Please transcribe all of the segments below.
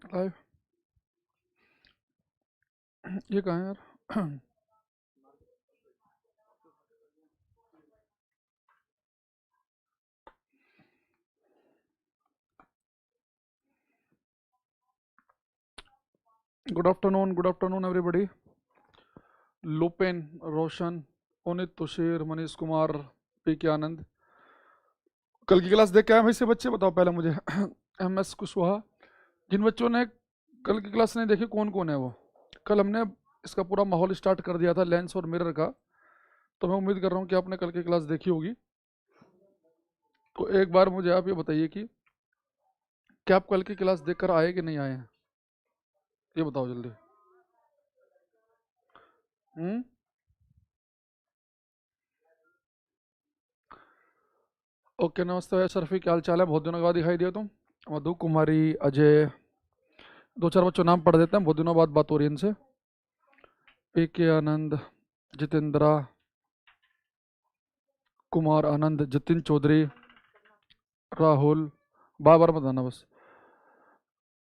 Live ये कहाँ है यार? Good afternoon everybody. लुपेन, रोशन, पुनित, तुषीर, मनीष कुमार, पी के आनंद। कल की क्लास देख के आए भाई से बच्चे? बताओ पहले मुझे। M S Kushwaha. जिन बच्चों ने कल की क्लास नहीं देखी, कौन कौन है वो? कल हमने इसका पूरा माहौल स्टार्ट कर दिया था, लेंस और मिरर का। तो मैं उम्मीद कर रहा हूँ कि आपने कल की क्लास देखी होगी। तो एक बार मुझे आप ये बताइए कि क्या आप कल की क्लास देखकर आए कि नहीं आए हैं? ये बताओ जल्दी। हम्म। ओके, नमस्ते भैया शर्फी, क्या हाल चाल है? बहुत दिनों के बाद दिखाई दिया तुम। मधु, कुमारी, अजय, दो चार बच्चों नाम पढ़ देते हैं, बहुत दिनों बाद बात हो रही है इनसे। पी के आनंद, जितेंद्रा, कुमार आनंद, जतिन चौधरी, राहुल, बार बार बताना बस।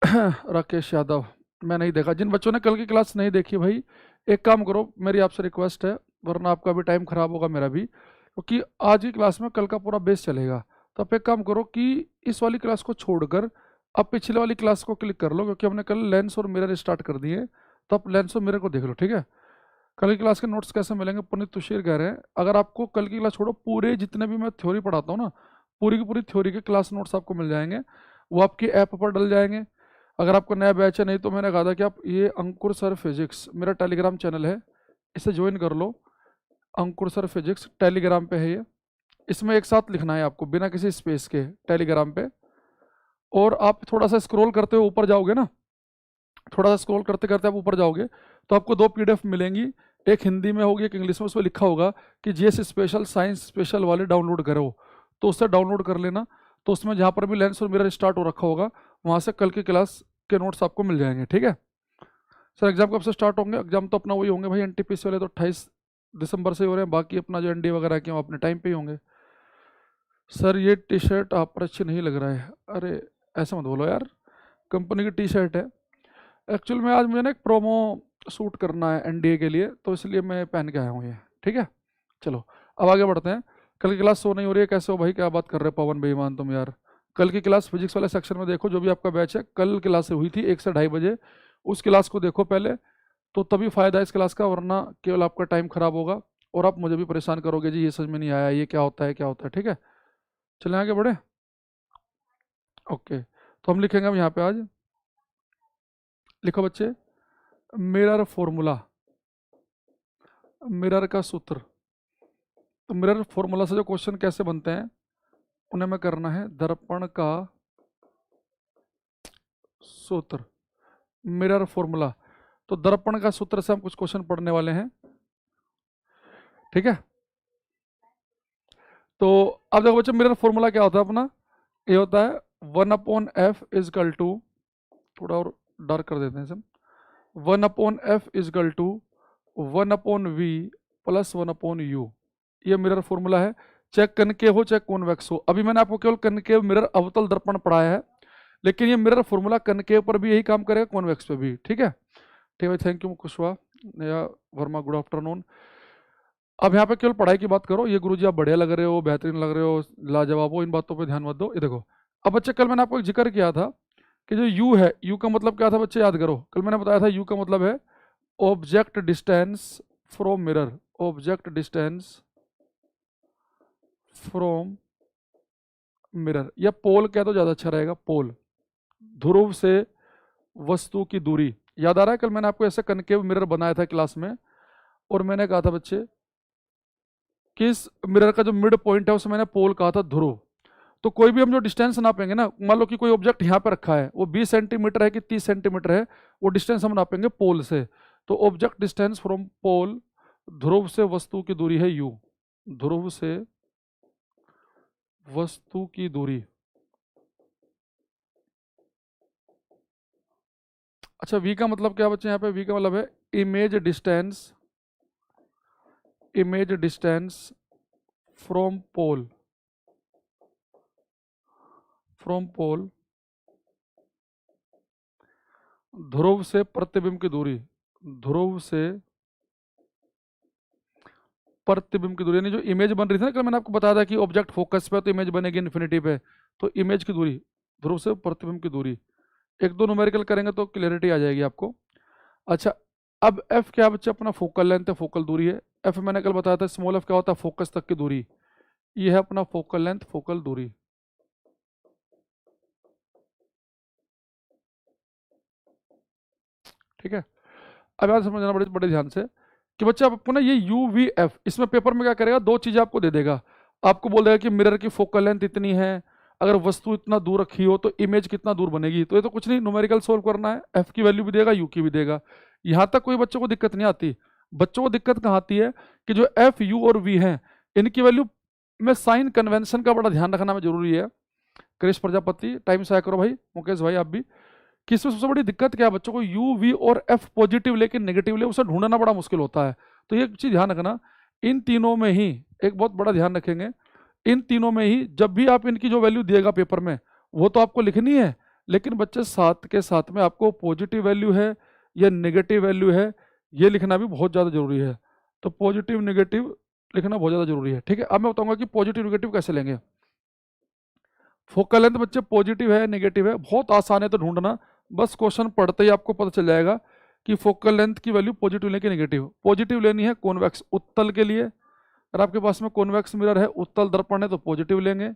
राकेश यादव। मैं नहीं देखा। जिन बच्चों ने कल की क्लास नहीं देखी भाई, एक काम करो, मेरी आपसे रिक्वेस्ट है, वरना आपका भी टाइम खराब होगा, मेरा भी, क्योंकि आज की क्लास में कल का पूरा बेस चलेगा। तो आप एक काम करो कि इस वाली क्लास को छोड़कर आप पिछले वाली क्लास को क्लिक कर लो, क्योंकि हमने कल लेंस और मिरर स्टार्ट कर दिए। तो आप लेंस और मिरर को देख लो, ठीक है? कल की क्लास के नोट्स कैसे मिलेंगे? पुनीत तुषीर कह रहे हैं अगर आपको कल की क्लास छोड़ो, पूरे जितने भी मैं थ्योरी पढ़ाता हूँ ना, पूरी की पूरी थ्योरी के क्लास नोट्स आपको मिल जाएंगे। वो आपकी ऐप पर डल जाएंगे। अगर आपको नया बैच है, नहीं तो मैंने कहा था कि आप ये अंकुर सर फिजिक्स मेरा टेलीग्राम चैनल है, इसे ज्वाइन कर लो। अंकुर सर फिजिक्स टेलीग्राम पे है ये। इसमें एक साथ लिखना है आपको, बिना किसी स्पेस के, टेलीग्राम पे। और आप थोड़ा सा स्क्रॉल करते हुए ऊपर जाओगे ना, थोड़ा सा स्क्रॉल करते करते आप ऊपर जाओगे तो आपको दो पीडीएफ मिलेंगी। एक हिंदी में होगी, एक इंग्लिश में। उसमें लिखा होगा कि जीएस स्पेशल, साइंस स्पेशल वाले डाउनलोड करो, तो उससे डाउनलोड कर लेना। तो उसमें जहाँ पर भी लेंस और मिरर स्टार्ट हो रखा होगा, वहाँ से कल की क्लास के नोट्स आपको मिल जाएंगे, ठीक है? सर एग्जाम कब से स्टार्ट होंगे? एग्जाम तो अपना वही होंगे भाई, एनटीपीसी वाले तो 28 दिसंबर से हो रहे हैं। बाकी अपना जो एनडी वगैरह के, वो अपने टाइम पे ही होंगे। सर ये टी शर्ट आप पर अच्छी नहीं लग रहा है। अरे ऐसा मत बोलो यार, कंपनी की टी शर्ट है। एक्चुअल में आज मुझे ना एक प्रोमो शूट करना है एनडीए के लिए, तो इसलिए मैं पहन के आया हूँ ये, ठीक है? चलो अब आगे बढ़ते हैं। कल की क्लास सो नहीं हो रही है? कैसे हो भाई, क्या बात कर रहे हो पवन बेईमान तुम यार? कल की क्लास फिजिक्स वाले सेक्शन में देखो, जो भी आपका बैच है, कल क्लास हुई थी 1 से 2:30 बजे, उस क्लास को देखो पहले। तो तभी फायदा है इस क्लास का, वरना केवल आपका टाइम खराब होगा और आप मुझे भी परेशान करोगे, जी ये समझ में नहीं आया, ये क्या होता है, क्या होता है, ठीक है? चलें आगे बढ़े। ओके, तो हम लिखेंगे अब यहाँ पे आज, लिखो बच्चे, मिरर फॉर्मूला, मिरर का सूत्र। तो मिरर फॉर्मूला से जो क्वेश्चन कैसे बनते हैं, उन्हें मैं करना है दर्पण का सूत्र, मिरर फॉर्मूला। तो दर्पण का सूत्र से हम कुछ क्वेश्चन पढ़ने वाले हैं, ठीक है? तो अब देखो बच्चों, मिरर फॉर्मूला क्या होता है अपना? ये होता है 1/f इजकल टू, थोड़ा और डार्क कर देते हैं इसे, 1/f is equal to 1/v plus 1/u। ये मिरर फॉर्मूला है, चाहे कनकेव हो चाहे कॉन्वेक्स हो। अभी मैंने आपको केवल कनकेव मिरर अवतल दर्पण पढ़ाया है, लेकिन ये मिरर फॉर्मूला कनकेव पर भी यही काम करेगा, कॉन्वेक्स पे भी, ठीक है? ठीक है, थैंक यू कुशवाहा, नया वर्मा, गुड आफ्टरनून। अब यहाँ पे केवल पढ़ाई की बात करो। ये गुरुजी आप बढ़िया लग रहे हो, बेहतरीन लग रहे हो, लाजवाब हो, इन बातों पे ध्यान मत दो। ये देखो, अब बच्चे कल मैंने आपको एक जिक्र किया था कि जो यू है, यू का मतलब क्या था बच्चे, याद करो। कल मैंने बताया था यू का मतलब है object distance from mirror, object distance from mirror, या पोल कह तो ज़्यादा अच्छा रहेगा, पोल, ध्रुव से वस्तु की दूरी। याद आ रहा है कल मैंने आपको ऐसे कनकेव मिरर बनाया था क्लास में, और मैंने कहा था बच्चे कि इस मिरर का जो मिड पॉइंट है उसमें मैंने पोल कहा था, ध्रुव। तो कोई भी हम जो डिस्टेंस नापेंगे ना, मान लो कि कोई ऑब्जेक्ट यहाँ पे रखा है, वो 20 सेंटीमीटर है कि 30 सेंटीमीटर है, वो डिस्टेंस हम नापेंगे पोल से। तो ऑब्जेक्ट डिस्टेंस फ्रॉम पोल, ध्रुव से वस्तु की दूरी है यू, ध्रुव से वस्तु की दूरी। अच्छा, वी का मतलब क्या बच्चे? यहाँ पे वी का मतलब है image distance, image distance from pole, from pole ध्रुव से प्रतिबिंब की दूरी, ध्रुव से प्रतिबिंब की दूरी, यानी जो इमेज बन रही थी ना, कल मैंने आपको बताया था कि ऑब्जेक्ट फोकस पे तो इमेज बनेगी इन्फिनिटी पे, तो इमेज की दूरी, ध्रुव से प्रतिबिंब की दूरी, एक दो न्यूमेरिकल करेंगे तो क्लियरिटी आ जाएगी आपको। अच्छा, अब एफ क्या बच्चे, अपना फोकल लेंथ है, फोकल दूरी है। एफ मैंने कल बताया था स्मॉल एफ क्या होता है, फोकस तक की दूरी, ये है अपना फोकल लेंथ, फोकल दूरी। ठीक है, अब याद समझना बड़े बड़े ध्यान से कि बच्चे आपको ना ये यू वी एफ, इसमें पेपर में क्या करेगा, दो चीजें आपको दे देगा। आपको बोल देगा कि मिरर की फोकल लेंथ इतनी है, अगर वस्तु इतना दूर रखी हो तो इमेज कितना दूर बनेगी। तो ये तो कुछ नहीं, न्यूमेरिकल सोल्व करना है, एफ की वैल्यू भी देगा, यू की भी देगा। यहाँ तक कोई बच्चों को दिक्कत नहीं आती। बच्चों को दिक्कत कहाँ आती है कि जो एफ यू और वी हैं, इनकी वैल्यू में साइन कन्वेंशन का बड़ा ध्यान रखना में जरूरी है। क्रिश प्रजापति, टाइम से आया करो भाई, मुकेश भाई आप भी, कि इसमें सबसे बड़ी दिक्कत क्या है, बच्चों को यू वी और एफ पॉजिटिव लेके नेगेटिव ले, उसे ढूंढना बड़ा मुश्किल होता है। तो ये चीज ध्यान रखना, इन तीनों में ही एक बहुत बड़ा ध्यान रखेंगे, इन तीनों में ही जब भी आप इनकी जो वैल्यू दिएगा पेपर में, वो तो आपको लिखनी है, लेकिन बच्चे साथ के साथ में आपको पॉजिटिव वैल्यू है या नेगेटिव वैल्यू है, ये लिखना भी बहुत ज़्यादा जरूरी है। तो पॉजिटिव नेगेटिव लिखना बहुत ज़्यादा जरूरी है। ठीक है, अब मैं बताऊंगा कि पॉजिटिव नेगेटिव कैसे लेंगे। फोकल लेंथ बच्चे पॉजिटिव है नेगेटिव है, बहुत आसान है तो ढूंढना, बस क्वेश्चन पढ़ते ही आपको पता चल जाएगा कि फोकल लेंथ की वैल्यू पॉजिटिव लेके नेगेटिव। पॉजिटिव लेनी है कॉन्वेक्स उत्तल के लिए, अगर आपके पास में कॉन्वेक्स मिरर है, उत्तल दर्पण है, तो पॉजिटिव लेंगे,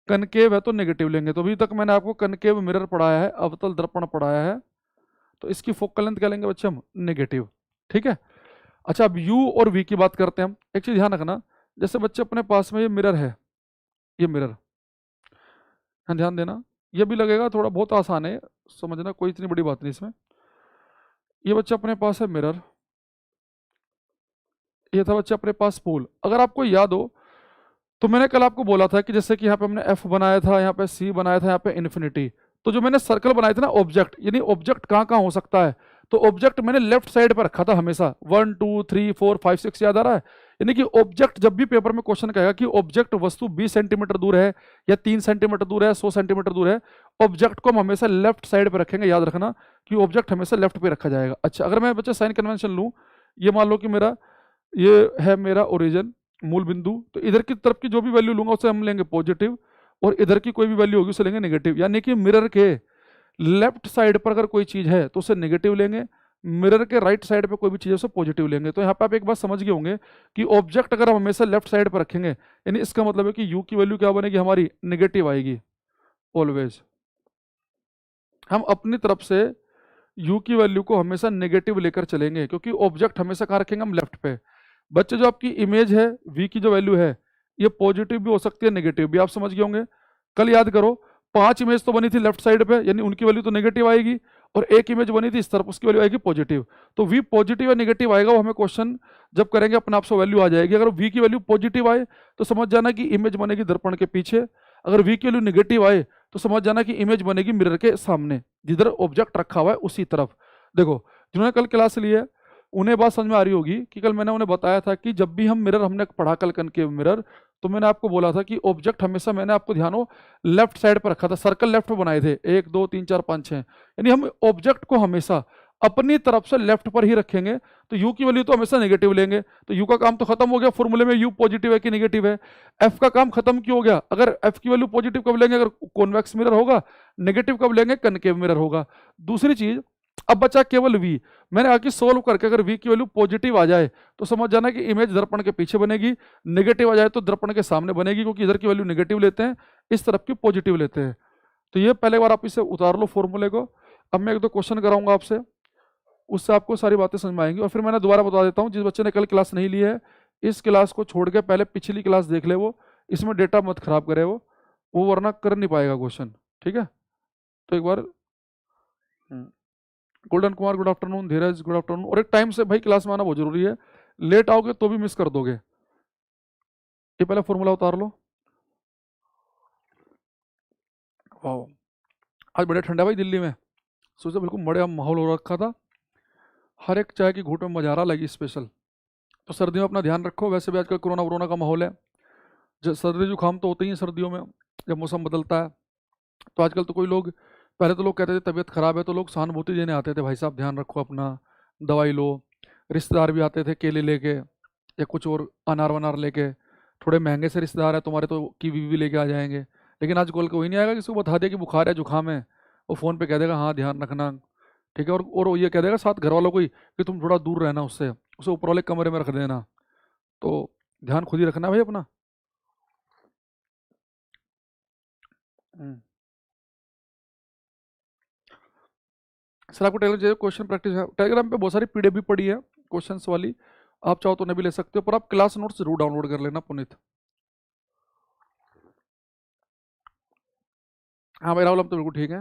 कनकेव है तो नेगेटिव लेंगे। तो अभी तक मैंने आपको कनकेव मिरर पढ़ाया है, अवतल दर्पण पढ़ाया है, तो इसकी फोकल लेंथ क्या लेंगे बच्चे हम, नेगेटिव। ठीक है, अच्छा अब यू और वी की बात करते हैं हम। एक चीज ध्यान रखना, जैसे बच्चे अपने पास में ये मिरर है, ये मिरर, हाँ ध्यान देना, ये भी लगेगा थोड़ा बहुत आसान है समझना, कोई इतनी बड़ी बात नहीं इसमें। ये बच्चा अपने पास है मिरर, ये था बच्चा अपने पास पूल। अगर आपको याद हो तो मैंने कल आपको बोला था कि जैसे कि यहाँ पे हमने एफ बनाया था, यहाँ पे सी बनाया था, यहाँ पे इन्फिनिटी, तो जो मैंने सर्कल बनाए थे ना ऑब्जेक्ट, यानी ऑब्जेक्ट कहाँ कहाँ हो सकता है, तो ऑब्जेक्ट मैंने लेफ्ट साइड पर रखा था हमेशा, 1 2 3 4 5 6 याद आ रहा है। यानी कि ऑब्जेक्ट जब भी पेपर में क्वेश्चन कहेगा कि ऑब्जेक्ट वस्तु 20 सेंटीमीटर दूर है या 3 सेंटीमीटर दूर है, 100 सेंटीमीटर दूर है, ऑब्जेक्ट को हम हमेशा लेफ्ट साइड पर रखेंगे। याद रखना कि ऑब्जेक्ट हमेशा लेफ्ट पे रखा जाएगा। अच्छा, अगर मैं बच्चा साइन कन्वेंशन लूँ, ये मान लो कि मेरा ये है मेरा ओरिजिन, मूल बिंदु, तो इधर की तरफ की जो भी वैल्यू लूंगा उसे हम लेंगे पॉजिटिव, और इधर की कोई भी वैल्यू होगी उसे लेंगे नेगेटिव। यानी कि मिरर के लेफ्ट साइड पर अगर कोई चीज है तो उसे नेगेटिव लेंगे, मिरर के राइट साइड पे कोई भी चीज है उसे पॉजिटिव लेंगे। तो यहाँ पे आप एक बात समझ गए होंगे कि ऑब्जेक्ट अगर हम हमेशा लेफ्ट साइड पर रखेंगे, यानी इसका मतलब है कि यू की वैल्यू क्या बनेगी हमारी, नेगेटिव आएगी ऑलवेज। हम अपनी तरफ से यू की वैल्यू को हमेशा नेगेटिव लेकर चलेंगे, क्योंकि ऑब्जेक्ट हमेशा कहाँ रखेंगे हम, लेफ्ट पे। बच्चे जो आपकी इमेज है वी की जो वैल्यू है, ये पॉजिटिव भी हो सकती है नेगेटिव भी, आप समझ गए होंगे। कल याद करो 5 इमेज तो बनी थी लेफ्ट साइड पे, यानी उनकी वैल्यू तो नेगेटिव आएगी, और एक इमेज बनी थी इस तरफ, उसकी वैल्यू आएगी पॉजिटिव। तो वी पॉजिटिव या नेगेटिव आएगा, वो हमें क्वेश्चन जब करेंगे अपने आप से वैल्यू आ जाएगी। अगर वी की वैल्यू पॉजिटिव आए तो समझ जाना कि इमेज बनेगी दर्पण के पीछे, अगर वी की वैल्यू नेगेटिव आए तो समझ जाना कि इमेज बनेगी मिरर के सामने, जिधर ऑब्जेक्ट रखा हुआ है उसी तरफ। देखो, जिन्होंने कल क्लास ली है उन्हें बात समझ में आ रही होगी कि कल मैंने उन्हें बताया था कि जब भी हम मिरर हमने पढ़ा कल कनकेव मिरर, तो मैंने आपको बोला था कि ऑब्जेक्ट हमेशा, मैंने आपको ध्यान हो, लेफ्ट साइड पर रखा था, सर्कल लेफ्ट में बनाए थे, 1 2 3 4 5 6, यानी हम ऑब्जेक्ट को हमेशा अपनी तरफ से लेफ्ट पर ही रखेंगे। तो यू की वैल्यू तो हमेशा नेगेटिव लेंगे, तो यू का काम तो खत्म हो गया, फॉर्मूले में यू पॉजिटिव है कि नेगेटिव है। एफ का काम खत्म क्यों हो गया, अगर एफ की वैल्यू पॉजिटिव कब लेंगे, अगर कॉन्वेक्स मिरर होगा, नेगेटिव कब लेंगे, कनकेव मिरर होगा। दूसरी चीज, अब बचा केवल वी। मैंने आगे सोल्व करके अगर वी की वैल्यू पॉजिटिव आ जाए तो समझ जाना कि इमेज दर्पण के पीछे बनेगी, नेगेटिव आ जाए तो दर्पण के सामने बनेगी, क्योंकि इधर की वैल्यू नेगेटिव लेते हैं, इस तरफ की पॉजिटिव लेते हैं। तो ये पहले बार आप इसे उतार लो फॉर्मूले को। अब मैं एक दो क्वेश्चन कराऊंगा आपसे, उससे आपको सारी बातें समझ में आएंगी। और फिर मैंने दोबारा बता देता हूँ, जिस बच्चे ने कल क्लास नहीं ली है, इस क्लास को छोड़ के पहले पिछली क्लास देख ले, वो इसमें डेटा मत खराब करे, वो वरना कर नहीं पाएगा क्वेश्चन। ठीक है, तो एक बार गोल्डन कुमार गुड आफ्टरनून, धीरज गुड आफ्टरनून। और एक टाइम से भाई क्लास में आना बहुत जरूरी है, लेट आओगे तो भी मिस कर दोगे। ये पहले फॉर्मूला उतार लो। वाह, आज बड़े ठंडा भाई दिल्ली में, सोचा बिल्कुल बड़े माहौल हो रखा था, हर एक चाय की घूंट में मजारा लगी स्पेशल। तो सर्दियों में अपना ध्यान रखो, वैसे भी आजकल कोरोना वोरोना का माहौल है, जो सर्दी जुकाम तो होते ही हैं सर्दियों में जब मौसम बदलता है। तो आजकल तो कोई लोग पहले तो लोग कहते थे तबीयत खराब है तो लोग सहानुभूति देने आते थे, भाई साहब ध्यान रखो अपना, दवाई लो। रिश्तेदार भी आते थे केले लेके या कुछ और अनार वनार लेके, थोड़े महंगे से रिश्तेदार है तुम्हारे तो कीवी भी लेके आ जाएंगे। लेकिन आज कॉल कोई नहीं आएगा, किसी को बता दिया कि बुखार है जुकाम है, वो फ़ोन पे कह देगा हाँ ध्यान रखना, ठीक है। और वो ये कह देगा साथ घर वालों को ही कि तुम थोड़ा दूर रहना उससे, उसे ऊपर वाले कमरे में रख देना। तो ध्यान खुद ही रखना भाई अपना। हम्म। सर आपको टेलीग्राम चाहिए क्वेश्चन प्रैक्टिस है, टेलीग्राम पे बहुत सारी पीडीएफ भी पड़ी है क्वेश्चंस वाली, आप चाहो तो उन्हें भी ले सकते हो, पर आप क्लास नोट्स जरूर डाउनलोड कर लेना पुनीत। हाँ भाई राहुल, हम तो बिल्कुल ठीक है।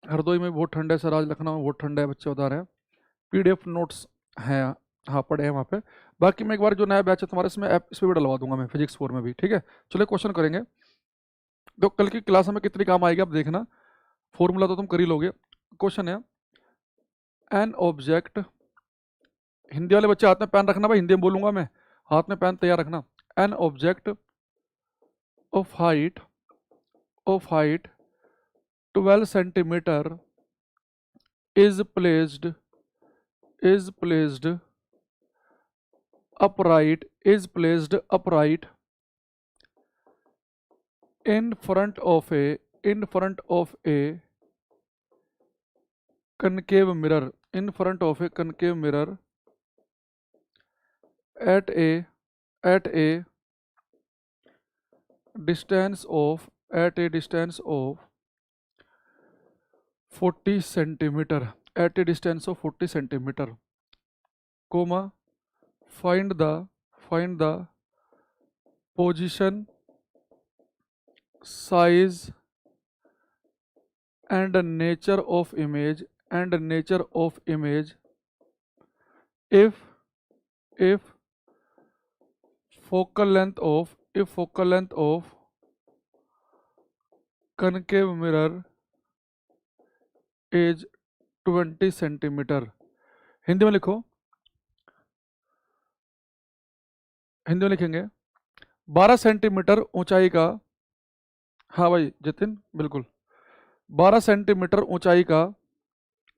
हरदोई में बहुत ठंड है सर, आज लखनऊ में बहुत ठंड है, बच्चे बता रहे हैं। पीडीएफ नोट्स हैं, हाँ पढ़े हैं वहाँ पे। बाकी मैं एक बार जो नया बैच है तुम्हारे इसमें ऐप इस पर भी डलवा दूंगा मैं, फिजिक्स 4 में भी, ठीक है। चलो क्वेश्चन करेंगे, तो कल की क्लास में कितनी काम आएगी आप देखना, फॉर्मूला तो तुम कर ही लोगे। क्वेश्चन है, एन ऑब्जेक्ट, हिंदी वाले बच्चे हाथ में पेन रखना भाई, हिंदी में बोलूंगा मैं, हाथ में पेन तैयार रखना। An object of height, of height 12 centimetre is placed, is placed upright, is placed upright in front of a, in front of a concave mirror, in front of a concave mirror at a, at a distance of, at a distance of 40 centimeter, at a distance of 40 centimeter, comma, find the, find the position, size and nature of image, and nature of image if, if focal length of, if focal length of concave mirror is 20 centimetre. Hindi में लिखो, हिंदी में लिखेंगे 12 centimetre ऊंचाई का, हाँ भाई जतिन बिल्कुल, 12 centimetre ऊंचाई का,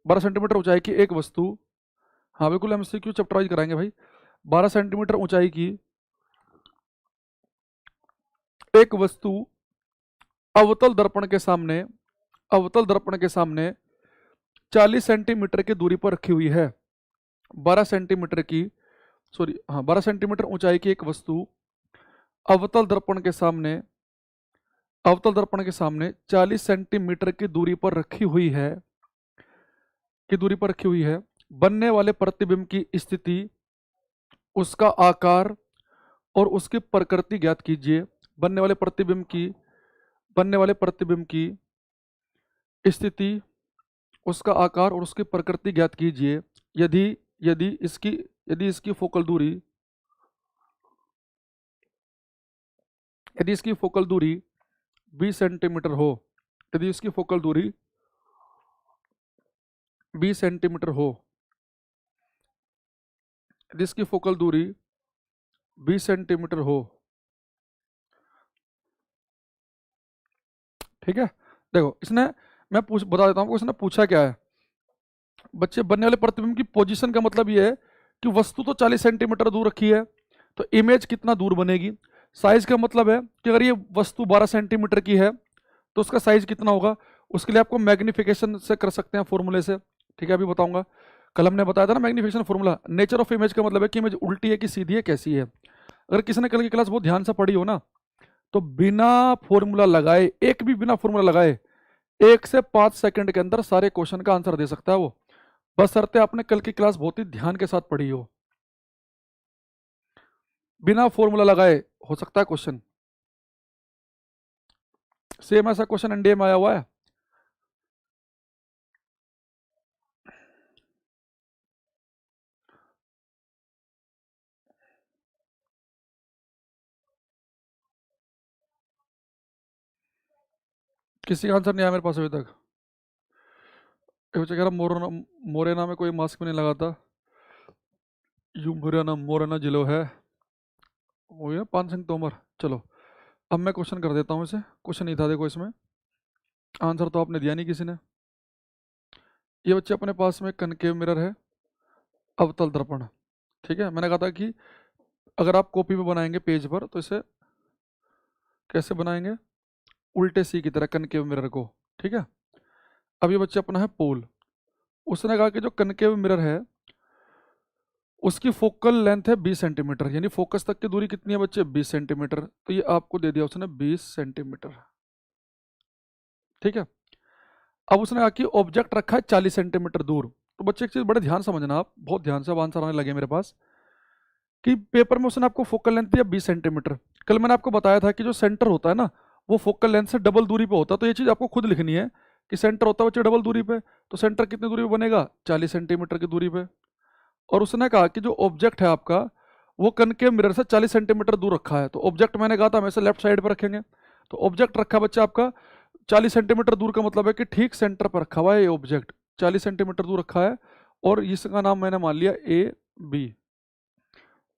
12 सेंटीमीटर ऊंचाई की एक वस्तु, हाँ बिल्कुल एमसीक्यू चैप्टर वाइज कराएंगे भाई। 12 सेंटीमीटर ऊंचाई की एक वस्तु अवतल दर्पण के सामने, अवतल दर्पण के सामने 40 सेंटीमीटर की दूरी पर रखी हुई है। 12 सेंटीमीटर की, सॉरी हाँ 12 सेंटीमीटर ऊंचाई की एक वस्तु अवतल दर्पण के सामने, अवतल दर्पण के सामने 40 सेंटीमीटर की दूरी पर रखी हुई है, की दूरी पर रखी हुई है। बनने वाले प्रतिबिंब की स्थिति, उसका आकार और उसकी प्रकृति ज्ञात कीजिए। बनने वाले प्रतिबिंब की, बनने वाले प्रतिबिंब की स्थिति, उसका आकार और उसकी प्रकृति ज्ञात कीजिए यदि, यदि इसकी, यदि इसकी फोकल दूरी, यदि इसकी फोकल दूरी 20 सेंटीमीटर हो, यदि इसकी फोकल दूरी 20 सेंटीमीटर हो, यदि इसकी फोकल दूरी 20 सेंटीमीटर हो, ठीक है। देखो इसने, मैं बता देता हूँ इसने पूछा क्या है बच्चे। बनने वाले प्रतिबिंब की पोजीशन का मतलब ये है कि वस्तु तो 40 सेंटीमीटर दूर रखी है, तो इमेज कितना दूर बनेगी। साइज का मतलब है कि अगर ये वस्तु 12 सेंटीमीटर की है तो उसका साइज कितना होगा, उसके लिए आपको मैग्निफिकेशन से कर सकते हैं फॉर्मूले से, ठीक है अभी बताऊंगा। कल हमने बताया था ना magnification formula. Nature of image का मतलब है कि इमेज उल्टी है कि सीधी है कैसी है। अगर किसी ने कल की क्लास बहुत ध्यान से पढ़ी हो ना, तो बिना फॉर्मूला लगाए, एक भी बिना फॉर्मूला लगाए 1 से 5 सेकंड के अंदर सारे क्वेश्चन का आंसर दे सकता है वो, बशर्ते आपने कल की क्लास बहुत ही ध्यान के साथ पढ़ी हो। बिना फॉर्मूला लगाए हो सकता है क्वेश्चन। सेम ऐसा क्वेश्चन एनडीए में आया हुआ है। किसी का आंसर नहीं आया मेरे पास अभी तक। एक बच्चा कह रहा मोरेना, मोरेना में कोई मास्क भी नहीं लगाता, यू मोरेना, मोरेना जिलो है वो है पान सिंह तोमर। चलो अब मैं क्वेश्चन कर देता हूँ इसे, क्वेश्चन नहीं था देखो इसमें। आंसर तो आपने दिया नहीं किसी ने। ये बच्चे अपने पास में कनकेव मिरर है, अवतल दर्पण। ठीक है, मैंने कहा था कि अगर आप कॉपी पे बनाएंगे पेज पर तो इसे कैसे बनाएंगे, उल्टे सी की तरह कनकेव मिरर को। ठीक है, अब ये बच्चे अपना है पोल। उसने कहा कि जो कनकेव मिरर है उसकी फोकल लेंथ है 20 सेंटीमीटर, यानी फोकस तक की दूरी कितनी है बच्चे, 20 सेंटीमीटर। तो ये आपको दे दिया उसने 20 सेंटीमीटर। ठीक है, अब उसने कहा कि ऑब्जेक्ट रखा है 40 सेंटीमीटर दूर। तो बच्चे एक चीज बड़े ध्यान समझना, आप बहुत ध्यान से, अब आंसर आने लगे मेरे पास, कि पेपर में उसने आपको फोकल लेंथ दिया 20 सेंटीमीटर। कल मैंने आपको बताया था कि जो सेंटर होता है ना वो फोकल लेंथ से डबल दूरी पे होता है। तो ये चीज आपको खुद लिखनी है कि सेंटर होता है बच्चे डबल दूरी पे, तो सेंटर कितनी दूरी पे बनेगा, 40 सेंटीमीटर की दूरी पे। और उसने कहा कि जो ऑब्जेक्ट है आपका वो कनकेव मिरर से 40 सेंटीमीटर दूर रखा है। तो ऑब्जेक्ट मैंने कहा था हमेशा लेफ्ट साइड पर रखेंगे। तो ऑब्जेक्ट रखा है बच्चा आपका 40 सेंटीमीटर दूर, का मतलब है कि ठीक सेंटर पर रखा हुआ है ये ऑब्जेक्ट, 40 सेंटीमीटर दूर रखा है। और इसका नाम मैंने मान लिया ए बी।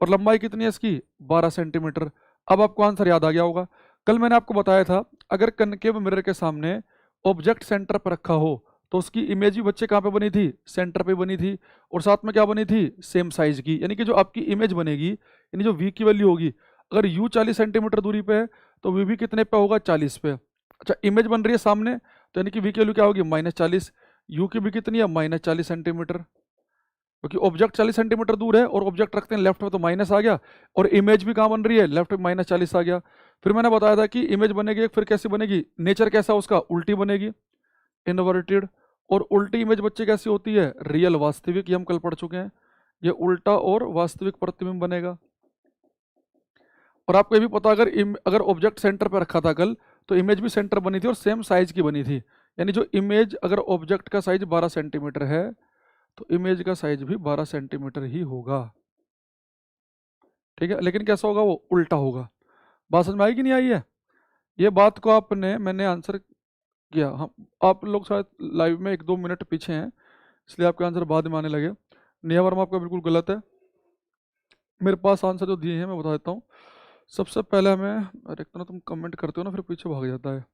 और लंबाई कितनी है इसकी, 12 सेंटीमीटर। अब आपको आंसर याद आ गया होगा। कल मैंने आपको बताया था अगर कनकेव मिरर के सामने ऑब्जेक्ट सेंटर पर रखा हो तो उसकी इमेज भी बच्चे कहाँ पे बनी थी, सेंटर पे बनी थी। और साथ में क्या बनी थी, सेम साइज की। यानी कि जो आपकी इमेज बनेगी, यानी जो वी की वैल्यू होगी, अगर यू 40 सेंटीमीटर दूरी पे है तो वी भी कितने पे होगा, 40 पे। अच्छा, इमेज बन रही है सामने, तो यानी कि वी की वैल्यू क्या होगी, -40। यू की भी कितनी है, -40 सेंटीमीटर, क्योंकि ऑब्जेक्ट 40 सेंटीमीटर दूर है और ऑब्जेक्ट रखते हैं लेफ्ट में तो माइनस आ गया, और इमेज भी कहाँ बन रही है, लेफ्ट में, -40 आ गया। फिर मैंने बताया था कि इमेज बनेगी फिर कैसी बनेगी, नेचर कैसा उसका, उल्टी बनेगी, इनवर्टेड। और उल्टी इमेज बच्चे कैसी होती है, रियल, वास्तविक, ये हम कल पढ़ चुके हैं। ये उल्टा और वास्तविक प्रतिबिंब बनेगा। और आपको ये भी पता, अगर ऑब्जेक्ट सेंटर पर रखा था कल तो इमेज भी सेंटर बनी थी और सेम साइज की बनी थी। यानी जो इमेज, अगर ऑब्जेक्ट का साइज 12 सेंटीमीटर है तो इमेज का साइज भी 12 सेंटीमीटर ही होगा। ठीक है, लेकिन कैसा होगा, वो उल्टा होगा। बात समझ में आई कि नहीं आई है? ये बात को आपने, मैंने आंसर किया, हम आप लोग शायद लाइव में 1-2 मिनट पीछे हैं इसलिए आपके आंसर बाद में आने लगे। नेहा वर्मा आपका बिल्कुल गलत है। मेरे पास आंसर जो दिए हैं मैं बता देता हूँ। सबसे पहले हमें, अरे इतना तुम कमेंट करते हो ना फिर पीछे भाग जाता है।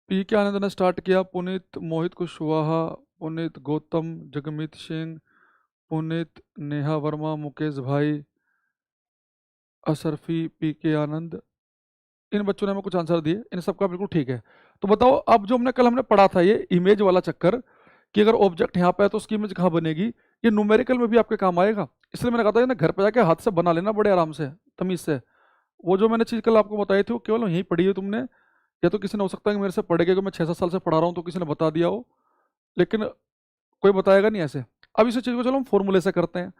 पी के आनंद ने स्टार्ट किया, पुनीत, मोहित कुशवाहा, पुनीत गौतम, जगमीत सिंह, पुनीत, नेहा वर्मा, मुकेश भाई, असरफी, पी के आनंद, इन बच्चों ने हमें कुछ आंसर दिए, इन सबका बिल्कुल ठीक है। तो बताओ, अब जो हमने पढ़ा था ये इमेज वाला चक्कर, कि अगर ऑब्जेक्ट यहाँ पे है तो उसकी इमेज कहाँ बनेगी, ये न्यूमेरिकल में भी आपके काम आएगा। इसलिए मैंने कहा था ना, घर पे जाके हाथ से बना लेना बड़े आराम से, तमीज से। वो जो मैंने चीज़ कल आपको बताई थी वो केवल यहीं पढ़ी है तुमने, या तो किसी ने, हो सकता है कि मेरे से पढ़ के, मैं 6-7 साल से पढ़ा रहा हूँ तो किसी ने बता दिया हो, लेकिन कोई बताएगा नहीं ऐसे। अब इसी चीज़ को चलो हम फॉर्मूले से करते हैं,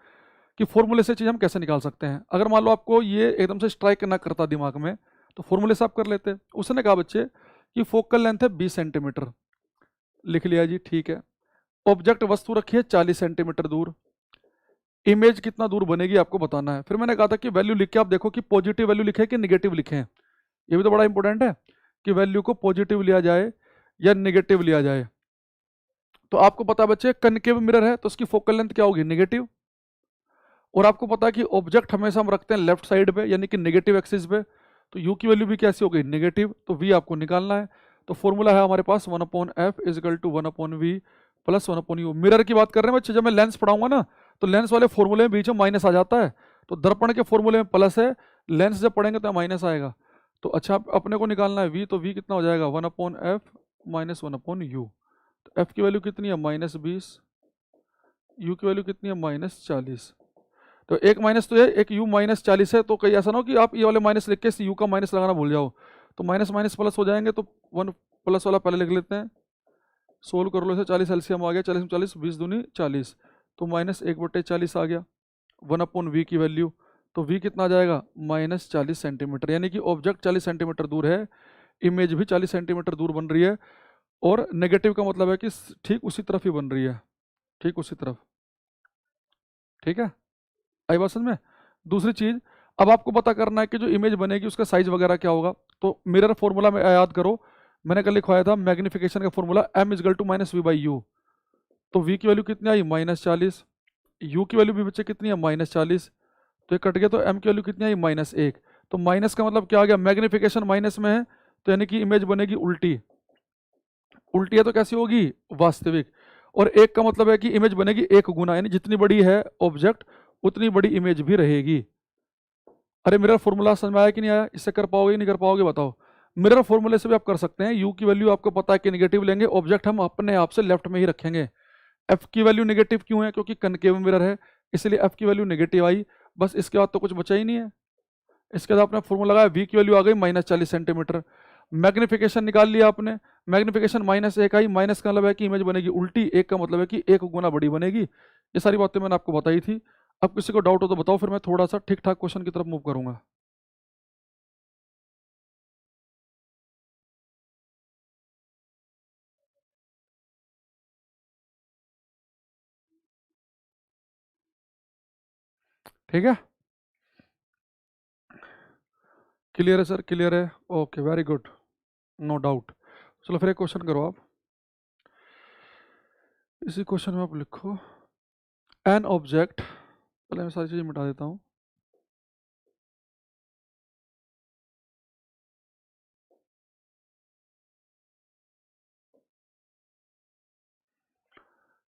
कि फॉर्मूले से चीज़ हम कैसे निकाल सकते हैं। अगर मान लो आपको ये एकदम से स्ट्राइक ना करता दिमाग में, तो फॉर्मूले से आप कर लेते। उसने कहा बच्चे कि फोकल लेंथ है 20 सेंटीमीटर, लिख लिया जी, ठीक है। ऑब्जेक्ट, वस्तु रखी है 40 सेंटीमीटर दूर, इमेज कितना दूर बनेगी आपको बताना है। फिर मैंने कहा था कि वैल्यू लिख के आप देखो कि पॉजिटिव वैल्यू लिखे कि निगेटिव लिखे। ये भी तो बड़ा इंपॉर्टेंट है कि वैल्यू को पॉजिटिव लिया जाए या निगेटिव लिया जाए। तो आपको पता है बच्चे, कनकेव मिरर है तो उसकी फोकल लेंथ क्या होगी, निगेटिव। और आपको पता है कि ऑब्जेक्ट हमेशा हम रखते हैं लेफ्ट साइड पे, यानी कि नेगेटिव एक्सिस पे, तो यू की वैल्यू भी कैसी हो गई, नेगेटिव। तो वी आपको निकालना है। तो फॉर्मूला है हमारे पास 1/f = 1/v + 1/u। मिरर की बात कर रहे हैं बच्चे, जब मैं लेंस पढ़ाऊंगा ना तो लेंस वाले फॉर्मूले में बीच में माइनस आ जाता है, तो दर्पण के फॉर्मूले में प्लस है, लेंस जब पढ़ेंगे तो माइनस आएगा। तो अच्छा, अपने को निकालना है वी, तो वी कितना हो जाएगा, 1/f - 1/u। तो एफ की वैल्यू कितनी है, -20, यू की वैल्यू कितनी है, -40। तो एक माइनस तो है, एक यू -40 है, तो कहीं ऐसा ना हो कि आप ये वाले माइनस लिख के यू का माइनस लगाना भूल जाओ। तो माइनस माइनस प्लस हो जाएंगे, तो 1 प्लस वाला पहले लिख लेते हैं। सोल्व कर लो इसे, 40 एलसीएम आ गया, 40 में 40, 20 दूनी 40, तो -1/40 आ गया, 1/v की वैल्यू। तो v कितना आ जाएगा, -40 सेंटीमीटर। यानी कि ऑब्जेक्ट 40 सेंटीमीटर दूर है, इमेज भी 40 सेंटीमीटर दूर बन रही है, और नेगेटिव का मतलब है कि ठीक उसी तरफ ही बन रही है, ठीक उसी तरफ। ठीक है, आई बात समझ में? दूसरी चीज, अब आपको पता करना है कि जो इमेज बनेगी उसका साइज वगैरह क्या होगा। तो मिरर फॉर्मूला में याद करो, मैंने कल लिखवाया था मैग्निफिकेशन का फॉर्मूला m = -v/u। तो v की वैल्यू कितनी आई, -40, u की वैल्यू भी बच्चे कितनी है, -40, तो ये कट गया, तो m की वैल्यू कितनी आई, -1। तो माइनस का मतलब क्या आ गया, मैग्निफिकेशन माइनस में है तो यानी कि इमेज बनेगी उल्टी। उल्टी है तो कैसी होगी, वास्तविक। और एक का मतलब है कि इमेज बनेगी एक गुना, यानी जितनी बड़ी है ऑब्जेक्ट उतनी बड़ी इमेज भी रहेगी। अरे मिरर फॉर्मूला समझ में आया कि नहीं आया, इससे कर पाओगे नहीं कर पाओगे बताओ। मिरर फॉर्मूले से भी आप कर सकते हैं। यू की वैल्यू आपको पता है कि नेगेटिव लेंगे, ऑब्जेक्ट हम अपने आप से लेफ्ट में ही रखेंगे। एफ की वैल्यू नेगेटिव क्यों है, क्योंकि कनकेव मिरर है, इसलिए एफ की वैल्यू नेगेटिव आई। बस इसके बाद तो कुछ बचा ही नहीं है। इसके बाद आपने फॉर्मूला लगाया, वी की वैल्यू आ गई -40 सेंटीमीटर। मैग्निफिकेशन निकाल लिया आपने, मैग्निफिकेशन -1 आई। माइनस का मतलब है कि इमेज बनेगी उल्टी, एक का मतलब है कि एक गुना बड़ी बनेगी। ये सारी बातें मैंने आपको बताई थी। अब किसी को डाउट हो तो बताओ, फिर मैं थोड़ा सा ठीक ठाक क्वेश्चन की तरफ मूव करूंगा। ठीक है, क्लियर है सर, क्लियर है, okay very good, no doubt. चलो फिर एक क्वेश्चन करो आप। इसी क्वेश्चन में आप लिखो एन ऑब्जेक्ट, पहले मैं सारी चीजें मिटा देता हूँ।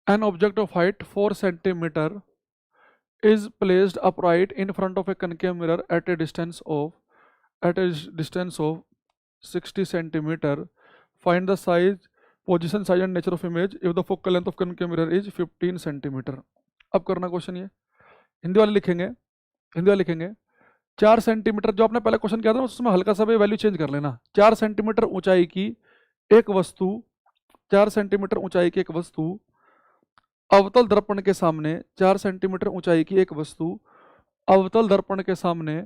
An object of height 4 centimeter is placed upright in front of a concave mirror at a distance of 60 centimeter. Find the size, position, size and nature of image if the focal length of concave mirror is 15 centimeter. अब करना question ये हिंदी वाले लिखेंगे, हिंदी वाले लिखेंगे 4 centimetre, जो आपने पहले क्वेश्चन किया था उसमें हल्का सा भी वैल्यू चेंज कर लेना। 4 सेंटीमीटर ऊंचाई की एक वस्तु, 4 सेंटीमीटर ऊंचाई की एक वस्तु अवतल दर्पण के सामने, 4 सेंटीमीटर ऊंचाई की एक वस्तु अवतल दर्पण के सामने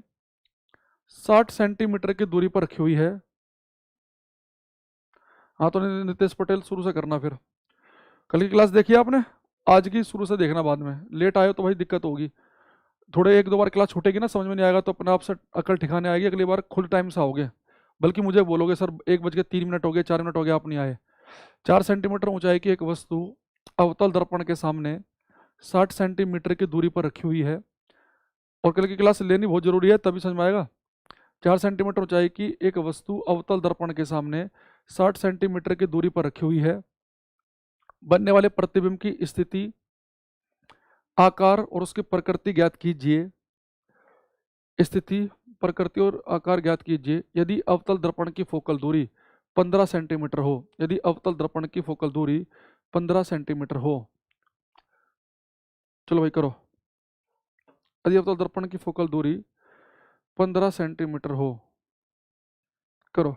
60 सेंटीमीटर की दूरी पर रखी हुई है। हाँ तो नितेश पटेल शुरू से करना, फिर कल की क्लास देखी आपने, आज की शुरू से देखना, बाद में लेट आए तो भाई दिक्कत होगी। थोड़े एक दो बार क्लास छूटेगी ना, समझ में नहीं आएगा तो अपने आप से अकल ठिकाने आएगी, अगली बार खुद टाइम से आओगे। बल्कि मुझे बोलोगे सर 1 बज के 3 मिनट हो गए, 4 मिनट हो गए आप नहीं आए। 4 सेंटीमीटर ऊंचाई की एक वस्तु अवतल दर्पण के सामने 60 सेंटीमीटर की दूरी पर रखी हुई है। और कल की क्लास लेनी बहुत जरूरी है, तभी समझ में आएगा। 4 सेंटीमीटर ऊंचाई की एक वस्तु अवतल दर्पण के सामने 60 सेंटीमीटर की दूरी पर रखी हुई है। बनने वाले प्रतिबिंब की स्थिति, आकार और उसकी प्रकृति ज्ञात कीजिए। स्थिति, प्रकृति और आकार ज्ञात कीजिए यदि अवतल दर्पण की फोकल दूरी 15 सेंटीमीटर हो। यदि अवतल दर्पण की फोकल दूरी 15 सेंटीमीटर हो। चलो भाई करो। यदि अवतल दर्पण की फोकल दूरी 15 सेंटीमीटर हो, करो।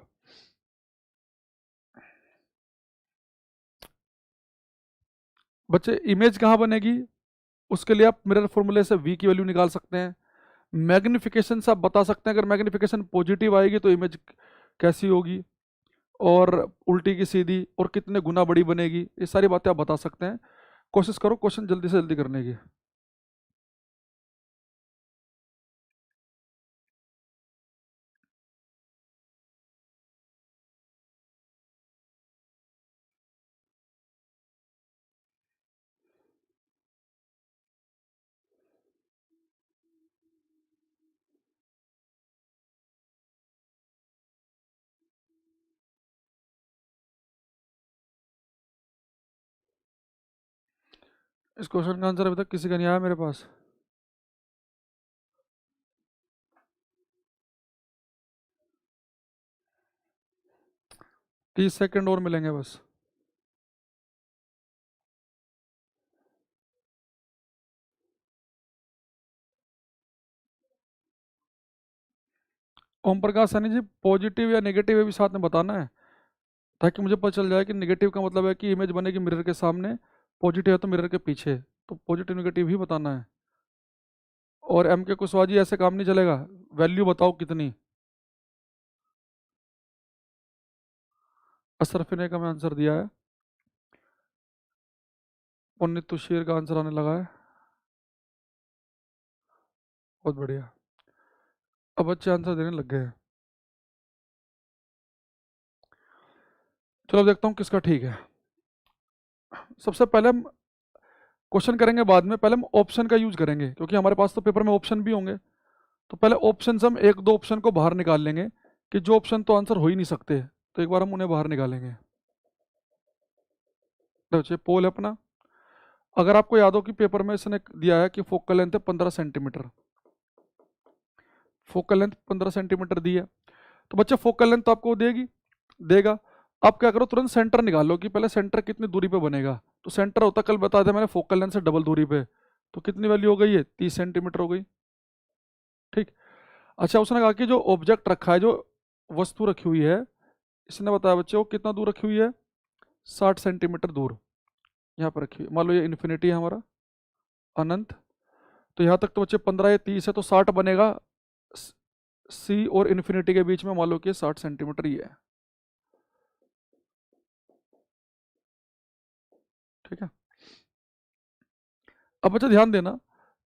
बच्चे इमेज कहाँ बनेगी, उसके लिए आप मिरर फॉर्मूले से v की वैल्यू निकाल सकते हैं। मैग्निफिकेशन से आप बता सकते हैं, अगर मैग्निफिकेशन पॉजिटिव आएगी तो इमेज कैसी होगी, और उल्टी की सीधी, और कितने गुना बड़ी बनेगी, ये सारी बातें आप बता सकते हैं। कोशिश करो क्वेश्चन जल्दी से जल्दी करने की। इस क्वेश्चन का आंसर अभी तक किसी का नहीं आया मेरे पास। 30 सेकंड और मिलेंगे बस। ओम प्रकाश सैनी जी, पॉजिटिव या नेगेटिव है भी साथ में बताना है, ताकि मुझे पता चल जाए कि नेगेटिव का मतलब है कि इमेज बनेगी मिरर के सामने, पॉजिटिव है तो मिरर के पीछे, तो पॉजिटिव नेगेटिव ही बताना है। और एम के कुशवाहा जी ऐसे काम नहीं चलेगा, वैल्यू बताओ कितनी। अशरफ ने का मैं आंसर दिया है, पुनित तुषीर का आंसर आने लगा है, बहुत बढ़िया। अब बच्चे आंसर देने लग गए हैं। चलो अब देखता हूँ किसका ठीक है। सबसे पहले हम क्वेश्चन करेंगे, बाद में पहले हम ऑप्शन का यूज करेंगे, क्योंकि हमारे पास तो पेपर में ऑप्शन भी होंगे। तो पहले ऑप्शन हम एक दो ऑप्शन को बाहर निकाल लेंगे कि जो ऑप्शन तो आंसर हो ही नहीं सकते, तो एक बार हम उन्हें बाहर निकालेंगे। तो बच्चे पोल है अपना। अगर आपको याद हो कि पेपर में इसने दिया है कि फोकल लेंथ है 15 सेंटीमीटर, फोकल लेंथ 15 सेंटीमीटर दी है, तो बच्चे फोकल लेंथ तो आपको देगी, देगा। आप क्या करो, तुरंत सेंटर निकाल लो कि पहले सेंटर कितनी दूरी पे बनेगा। तो सेंटर होता, कल बता दिया मैंने, फोकल लेंथ से डबल दूरी पे। तो कितनी वैल्यू हो गई है, 30 सेंटीमीटर हो गई। ठीक। अच्छा, उसने कहा कि जो ऑब्जेक्ट रखा है, जो वस्तु रखी हुई है, इसने बताया बच्चों कितना दूर रखी हुई है, 60 सेंटीमीटर दूर यहाँ पर रखी हुई। मान लो ये इन्फिनिटी है हमारा, अनंत। तो यहाँ तक तो बच्चे 15 या 30 है, तो 60 बनेगा। सी और इन्फिनिटी के बीच में मान लो कि 60 सेंटीमीटर ही है। ठीक है। अब बच्चा ध्यान देना,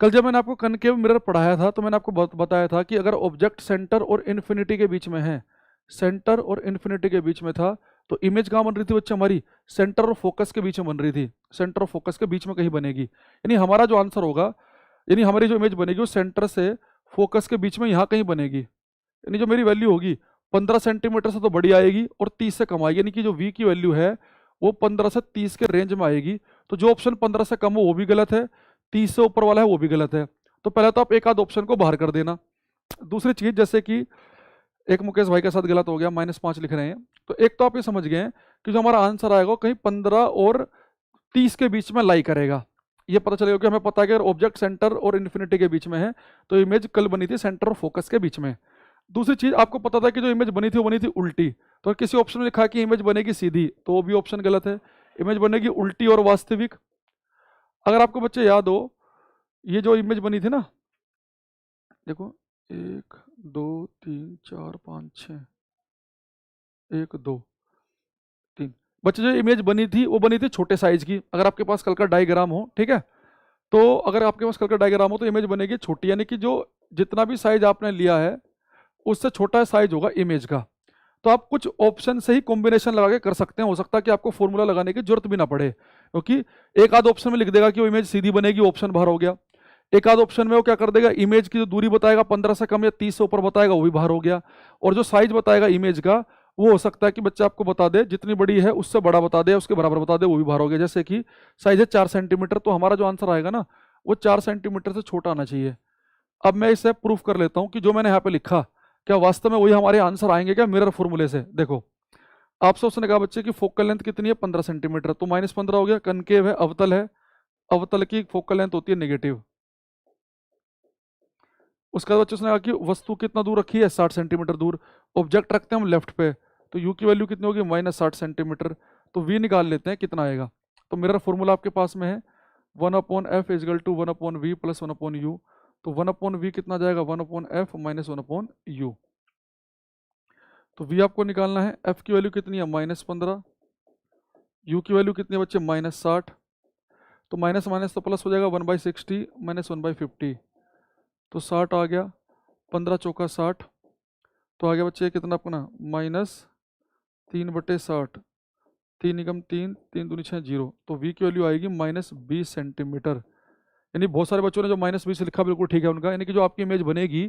कल जब मैंने आपको कनकेव मिरर पढ़ाया था, तो मैंने आपको बताया था कि अगर ऑब्जेक्ट सेंटर और इन्फिनिटी के बीच में है, सेंटर और इन्फिनिटी के बीच में था, तो इमेज कहाँ बन रही थी बच्चे, हमारी सेंटर और फोकस के बीच में बन रही थी। सेंटर और फोकस के बीच में कहीं बनेगी, यानी हमारा जो आंसर होगा, यानी हमारी जो इमेज बनेगी वो सेंटर से फोकस के बीच में यहाँ कहीं बनेगी। यानी जो मेरी वैल्यू होगी 15 सेंटीमीटर से तो बड़ी आएगी और 30 से कम आएगी, यानी कि जो वी की वैल्यू है वो 15 से 30 के रेंज में आएगी। तो जो ऑप्शन 15 से कम हो वो भी गलत है, 30 से ऊपर वाला है वो भी गलत है। तो पहले तो आप एक आध ऑप्शन को बाहर कर देना। दूसरी चीज, जैसे कि एक मुकेश भाई के साथ गलत हो गया, -5 लिख रहे हैं, तो एक तो आप ये समझ गए कि जो हमारा आंसर आएगा वो कहीं 15 और 30 के बीच में लाई करेगा। ये पता चलेगा कि हमें पता है कि अगर ऑब्जेक्ट सेंटर और इन्फिनिटी के बीच में है, तो इमेज कल बनी थी सेंटर और फोकस के बीच में। दूसरी चीज, आपको पता था कि जो इमेज बनी थी वो बनी थी उल्टी, तो किसी ऑप्शन में लिखा है कि इमेज बनेगी सीधी, तो वो भी ऑप्शन गलत है। इमेज बनेगी उल्टी और वास्तविक। अगर आपको बच्चे याद हो, ये जो इमेज बनी थी ना, देखो, 1 2 3 4 5 6, 1 2 3, बच्चे जो इमेज बनी थी वो बनी थी छोटे साइज की। अगर आपके पास कल का डायग्राम हो, ठीक है, तो अगर आपके पास कल का डायग्राम हो तो इमेज बनेगी छोटी, यानी कि जो जितना भी साइज आपने लिया है उससे छोटा साइज होगा इमेज का। तो आप कुछ ऑप्शन से ही कॉम्बिनेशन लगा के कर सकते हैं, हो सकता है कि आपको फॉर्मूला लगाने की जरूरत भी ना पड़े, क्योंकि एक आध ऑप्शन में लिख देगा कि वो इमेज सीधी बनेगी, ऑप्शन बाहर हो गया। एक आध ऑप्शन में वो क्या कर देगा, इमेज की जो दूरी बताएगा 15 से कम या 30 से ऊपर बताएगा, वो भी बाहर हो गया। और जो साइज बताएगा इमेज का, वो हो सकता है कि बच्चा आपको बता दे जितनी बड़ी है उससे बड़ा बता दे, उसके बराबर बता दे, वो भी बाहर हो गया। जैसे कि साइज है 4 सेंटीमीटर, तो हमारा जो आंसर आएगा ना वो 4 सेंटीमीटर से छोटा आना चाहिए। अब मैं इसे प्रूफ कर लेता हूँ कि जो मैंने यहाँ पे लिखा, क्या वास्तव में वही हमारे आंसर आएंगे क्या मिरर फॉर्मूले से। देखो, आपसे उसने कहा बच्चे की फोकल लेंथ कितनी है, 15 सेंटीमीटर, तो -15 हो गया। कनकेव है, अवतल है, अवतल की फोकल लेंथ होती है नेगेटिव। उसके बाद बच्चे उसने कहा कि वस्तु कितना दूर रखी है, 60 सेंटीमीटर दूर। ऑब्जेक्ट रखते हैं हम लेफ्ट पे, तो यू की वैल्यू कितनी होगी, -60 सेंटीमीटर। तो वी निकाल लेते हैं कितना आएगा। तो मिरर फॉर्मूला आपके पास में है, 1/f = 1/v + 1/u। तो 1/v कितना जाएगा, 1/f - 1/u। तो v आपको निकालना है, f की वैल्यू कितनी है, -15, u की वैल्यू कितनी है बच्चे, -60। तो माइनस माइनस तो प्लस हो जाएगा, 1/60 - 1/50, तो 60 आ गया। 15 चौका 60, तो आ गया बच्चे कितना अपना, -3/60। 3 × 3 3 दूनी 6 0, तो v की वैल्यू आएगी -20 सेंटीमीटर। यानी बहुत सारे बच्चों ने जो -20 लिखा बिल्कुल ठीक है उनका, यानी कि जो आपकी इमेज बनेगी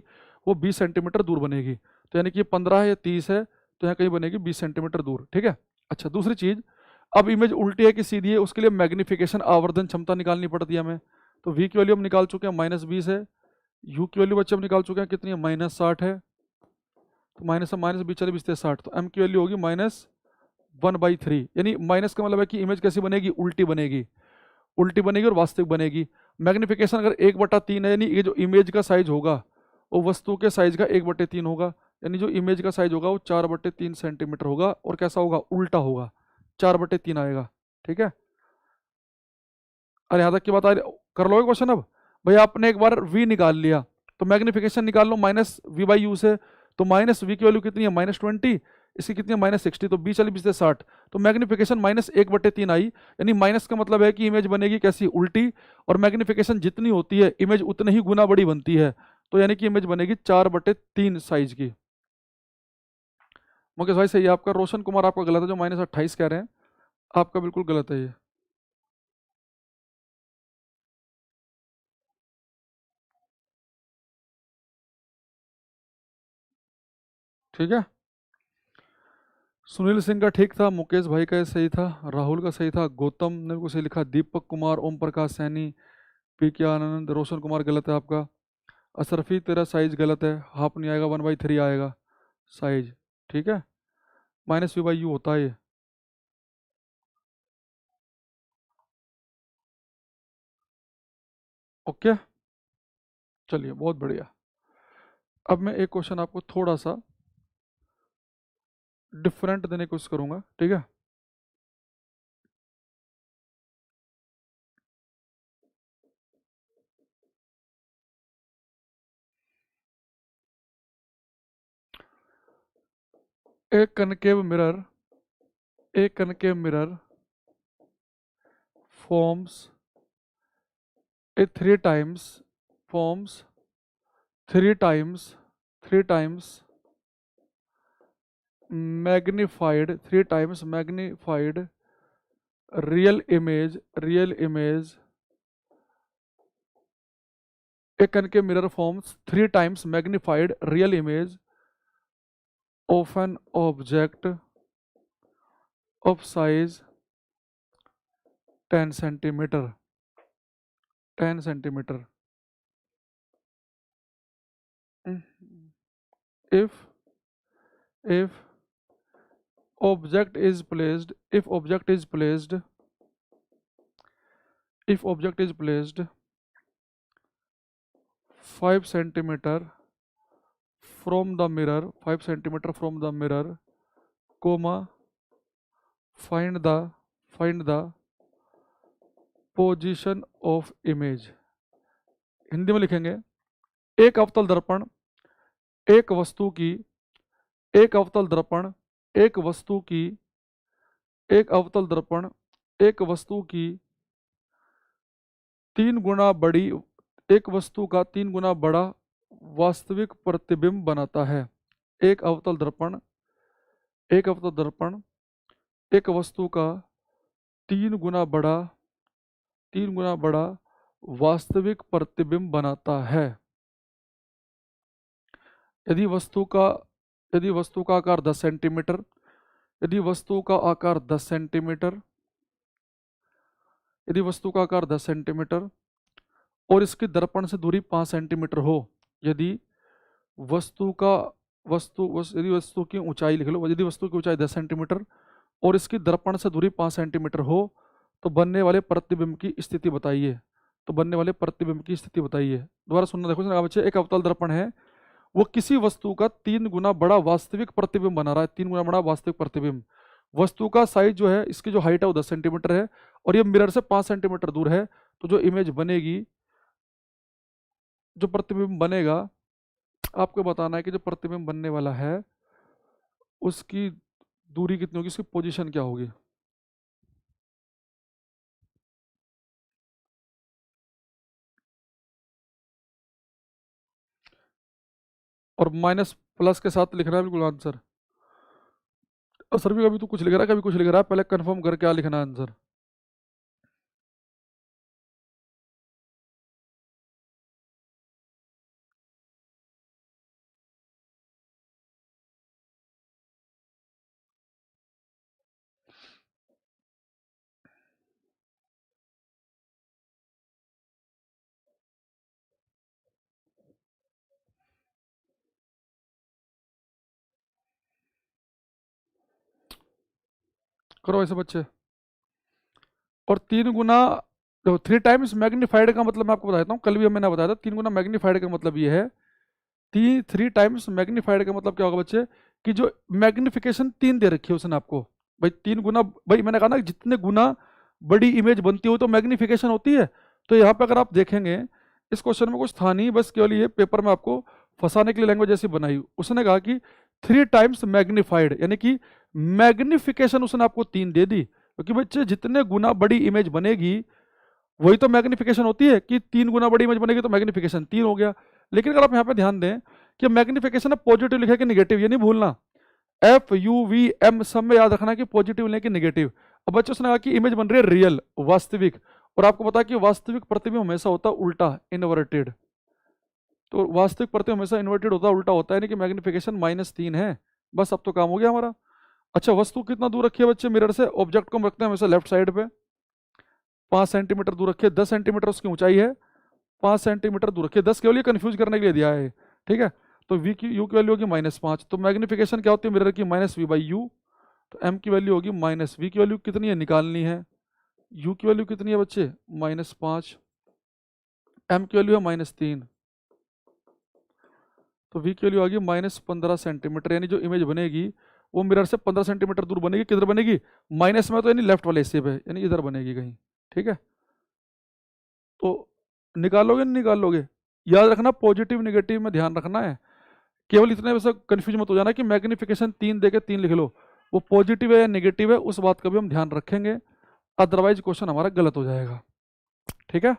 वो 20 सेंटीमीटर दूर बनेगी। तो यानी कि 15 है या 30 है, तो यहाँ कहीं बनेगी 20 सेंटीमीटर दूर। ठीक है। अच्छा, दूसरी चीज, अब इमेज उल्टी है कि सीधी है, उसके लिए मैग्निफिकेशन आवर्धन क्षमता निकालनी पड़ती है हमें। तो v की वैल्यू हम निकाल चुके हैं, -20 है। u की वैल्यू बच्चे हम निकाल चुके हैं, कितनी है, -60 है। तो माइनस से माइनस 20 चले 20 60, तो m की वैल्यू होगी -1/3। यानी माइनस का मतलब है कि इमेज कैसी बनेगी, उल्टी बनेगी, उल्टी बनेगी और वास्तविक बनेगी। मैग्निफिकेशन अगर 1/3 है, यानी ये जो इमेज का साइज होगा वो वस्तु के साइज का 1/3 होगा। यानी जो इमेज का साइज होगा वो 4/3 सेंटीमीटर होगा, और कैसा होगा, उल्टा होगा, 4/3 आएगा। ठीक है। अरे यहाँ तक की बात कर लोगे क्वेश्चन। अब भैया आपने एक बार v निकाल लिया, तो मैग्निफिकेशन निकाल लो -v/u से। तो -v की वैल्यू कितनी है, -20, इसकी कितनी है, -60, तो 20 चली 20 से 60, तो मैग्निफिकेशन -1/3 आई। यानी माइनस का मतलब है कि इमेज बनेगी कैसी, उल्टी, और मैग्निफिकेशन जितनी होती है इमेज उतनी ही गुना बड़ी बनती है। तो यानी कि इमेज बनेगी 4/3 साइज की। मुकेश भाई सही है आपका, रोशन कुमार आपका गलत है, जो -28 कह रहे हैं, आपका बिल्कुल गलत है ये। ठीक है। सुनील सिंह का ठीक था, मुकेश भाई का सही था, राहुल का सही था, गौतम ने को सही लिखा, दीपक कुमार, ओम प्रकाश सैनी, पी के आनंद, रोशन कुमार गलत है आपका। अशरफी तेरा साइज गलत है, हाफ नहीं आएगा, 1/3 आएगा साइज। ठीक है, -v/u होता है ये। ओके, चलिए बहुत बढ़िया। अब मैं एक क्वेश्चन आपको थोड़ा सा डिफरेंट देने की कोशिश करूंगा, ठीक है। एक कनकेव मिरर, एक concave mirror forms a three times forms three times magnified real image. A concave mirror forms 3 times magnified real image of an object of size 10 centimeter. 10 centimeter. If if object is placed if object is placed 5 centimeter from the mirror, 5 centimeter from the mirror, comma, find the position of image. Hindi में लिखेंगे, एक अवतल दर्पण एक वस्तु की एक अवतल दर्पण एक वस्तु की एक अवतल दर्पण एक वस्तु की 3 गुना बड़ी एक वस्तु का 3 गुना बड़ा वास्तविक प्रतिबिंब बनाता है। एक अवतल दर्पण एक वस्तु का 3 गुना बड़ा वास्तविक प्रतिबिंब बनाता है। यदि वस्तु का आकार 10 सेंटीमीटर यदि वस्तु का आकार 10 सेंटीमीटर यदि वस्तु का आकार 10 सेंटीमीटर और इसकी दर्पण से दूरी 5 सेंटीमीटर हो, यदि वस्तु का यदि वस्तु की ऊंचाई लिख लो, यदि वस्तु की ऊंचाई 10 सेंटीमीटर और इसकी दर्पण से दूरी 5 सेंटीमीटर हो, तो बनने वाले प्रतिबिंब की स्थिति बताइए। दोबारा सुनना, देखो बच्चे, एक अवतल दर्पण है, वो किसी वस्तु का 3 गुना बड़ा वास्तविक प्रतिबिंब बना रहा है। 3 गुना बड़ा वास्तविक प्रतिबिंब। वस्तु का साइज जो है, इसकी जो हाइट है वो 10 सेंटीमीटर है और ये मिरर से 5 सेंटीमीटर दूर है। तो जो इमेज बनेगी, जो प्रतिबिंब बनेगा, आपको बताना है कि जो प्रतिबिंब बनने वाला है उसकी दूरी कितनी होगी, उसकी पोजीशन क्या होगी। और माइनस प्लस के साथ लिखना है बिल्कुल आंसर। और सर भी कभी तो कुछ लिख रहा है, कभी कुछ लिख रहा है, पहले कंफर्म कर क्या लिखना है आंसर। करो ऐसे बच्चे। और 3 गुना, देखो 3 टाइम्स मैग्नीफाइड का मतलब मैं आपको बताता हूँ, कल भी मैंने बताया था। 3 गुना मैग्नीफाइड का मतलब ये है, 3 टाइम्स मैग्नीफाइड का मतलब क्या होगा बच्चे, कि जो मैग्निफिकेशन 3 दे रखी है उसने आपको। भाई 3 गुना, भाई मैंने कहा ना जितने गुना बड़ी इमेज बनती हो तो मैग्निफिकेशन होती है। तो यहाँ पे अगर आप देखेंगे, इस क्वेश्चन में कुछ था नहीं, बस केवल ये पेपर में आपको फंसाने के लिए लैंग्वेज ऐसी बनाई। उसने कहा कि 3 टाइम्स मैग्नीफाइड, यानी कि मैग्निफिकेशन उसने आपको 3 दे दी, क्योंकि बच्चे जितने गुना बड़ी इमेज बनेगी वही तो मैग्निफिकेशन होती है, कि 3 गुना बड़ी इमेज बनेगी तो मैग्निफिकेशन 3 हो गया। लेकिन अगर आप यहाँ पे ध्यान दें कि मैग्निफिकेशन पॉजिटिव लिखा है कि निगेटिव, ये नहीं भूलना। FUVM सब में याद रखना कि पॉजिटिव लें कि निगेटिव। अब बच्चों ने कहा कि इमेज बन रही है रियल, वास्तविक, और आपको पता है कि वास्तविक प्रतिबिंब हमेशा होता है उल्टा, इनवर्टेड। तो वास्तविक प्रतिबिंब हमेशा इन्वर्टेड होता है, उल्टा होता है, यानी कि मैग्निफिकेशन -3 है। बस अब तो काम हो गया हमारा। अच्छा, वस्तु कितना दूर रखी है बच्चे मिरर से? ऑब्जेक्ट को हम रखते हैं हमेशा लेफ्ट साइड पे, 5 सेंटीमीटर दूर रखिए। 10 सेंटीमीटर उसकी ऊंचाई है, 5 सेंटीमीटर दूर रखिए। 10 केवल ये कंफ्यूज करने के लिए दिया है, ठीक है। तो वी की यू की वैल्यू होगी -5। तो मैग्निफिकेशन क्या होती है मिरर की? -v/u। तो m की वैल्यू होगी माइनस, v की वैल्यू कितनी है निकालनी है, u की वैल्यू कितनी है बच्चे? -5, m की वैल्यू है -3, तो v की वैल्यू आ गई -15 सेंटीमीटर। यानी जो इमेज बनेगी वो मिरर से 15 सेंटीमीटर दूर बनेगी। किधर बनेगी? माइनस में, तो यानी लेफ्ट वाले हिस्से पे, यानी इधर बनेगी कहीं, ठीक है। तो निकालोगे नहीं निकालोगे? याद रखना पॉजिटिव निगेटिव में ध्यान रखना है। केवल इतने वैसे कंफ्यूज मत हो जाना कि मैग्निफिकेशन 3 दे के 3 लिख लो, वो पॉजिटिव है या नेगेटिव है उस बात का भी हम ध्यान रखेंगे, अदरवाइज क्वेश्चन हमारा गलत हो जाएगा, ठीक है।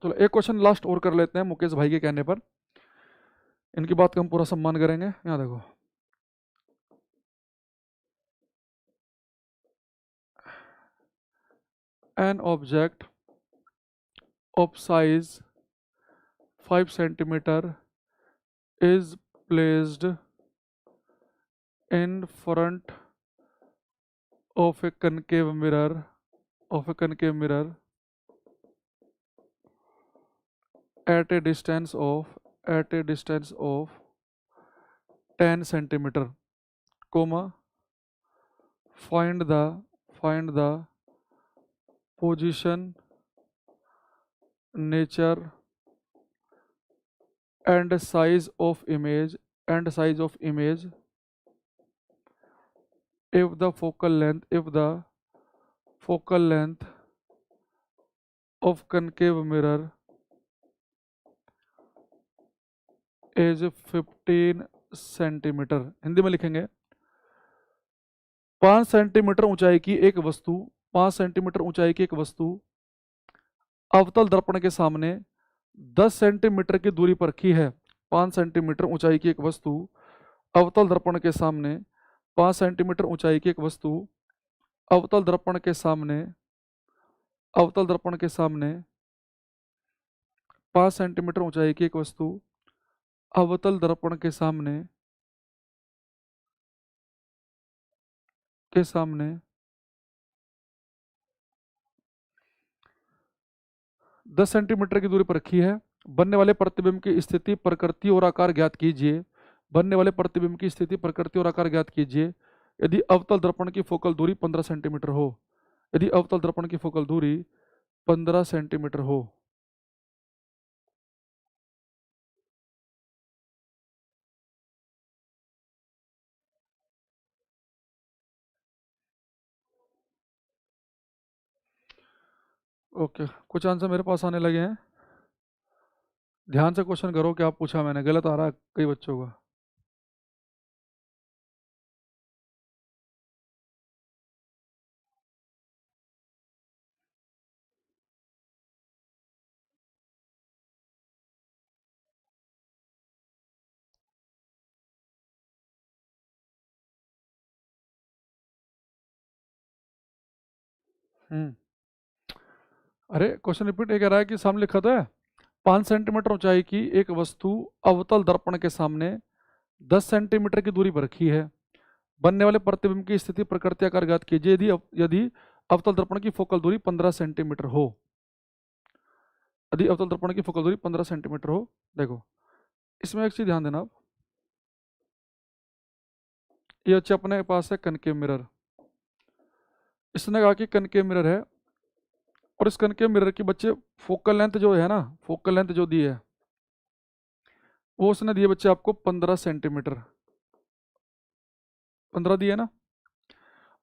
चलो एक क्वेश्चन लास्ट और कर लेते हैं मुकेश भाई के कहने पर, इनकी बात का हम पूरा सम्मान करेंगे। यहाँ देखो, an object of size 5 centimeter is placed in front of a concave mirror at a distance of 10 centimeter, comma, find the position, nature and size of image if the focal length of concave mirror is 15 centimetre. Hindi में लिखेंगे, 5 centimetre ऊंचाई की एक वस्तु 5 centimetre ऊंचाई की एक वस्तु अवतल दर्पण के सामने 10 सेंटीमीटर की दूरी पर रखी है। 5 सेंटीमीटर ऊंचाई की एक वस्तु अवतल दर्पण के सामने 5 सेंटीमीटर ऊंचाई की एक वस्तु अवतल दर्पण के सामने 5 सेंटीमीटर ऊंचाई की एक वस्तु अवतल दर्पण के सामने 10 सेंटीमीटर की दूरी पर रखी है। बनने वाले प्रतिबिंब की स्थिति, प्रकृति और आकार ज्ञात कीजिए। बनने वाले प्रतिबिंब की स्थिति, प्रकृति और आकार ज्ञात कीजिए यदि अवतल दर्पण की फोकल दूरी 15 सेंटीमीटर हो। यदि अवतल दर्पण की फोकल दूरी 15 सेंटीमीटर हो। ओके, कुछ आंसर मेरे पास आने लगे हैं। ध्यान से क्वेश्चन करो, क्या पूछा मैंने, गलत आ रहा है कई बच्चों का। हम्म अरे क्वेश्चन रिपीट ये कह रहा है कि सामने लिखा तो है 5 सेंटीमीटर ऊंचाई की एक वस्तु अवतल दर्पण के सामने 10 सेंटीमीटर की दूरी पर रखी है। बनने वाले प्रतिबिंब की स्थिति, प्रकृति, आकार ज्ञात कीजिए यदि अवतल दर्पण की फोकल दूरी 15 सेंटीमीटर हो। यदि अवतल दर्पण की फोकल दूरी 15 सेंटीमीटर हो। देखो इसमें एक चीज ध्यान देना आप, ये अच्छे अपने पास है कनकेव मिरर। इसने कहा कि कनकेव मिरर है और इस कनकेव मिरर की बच्चे फोकल लेंथ जो है ना, फोकल लेंथ जो दी है वो उसने दिए बच्चे आपको 15 सेंटीमीटर, 15 दिए ना,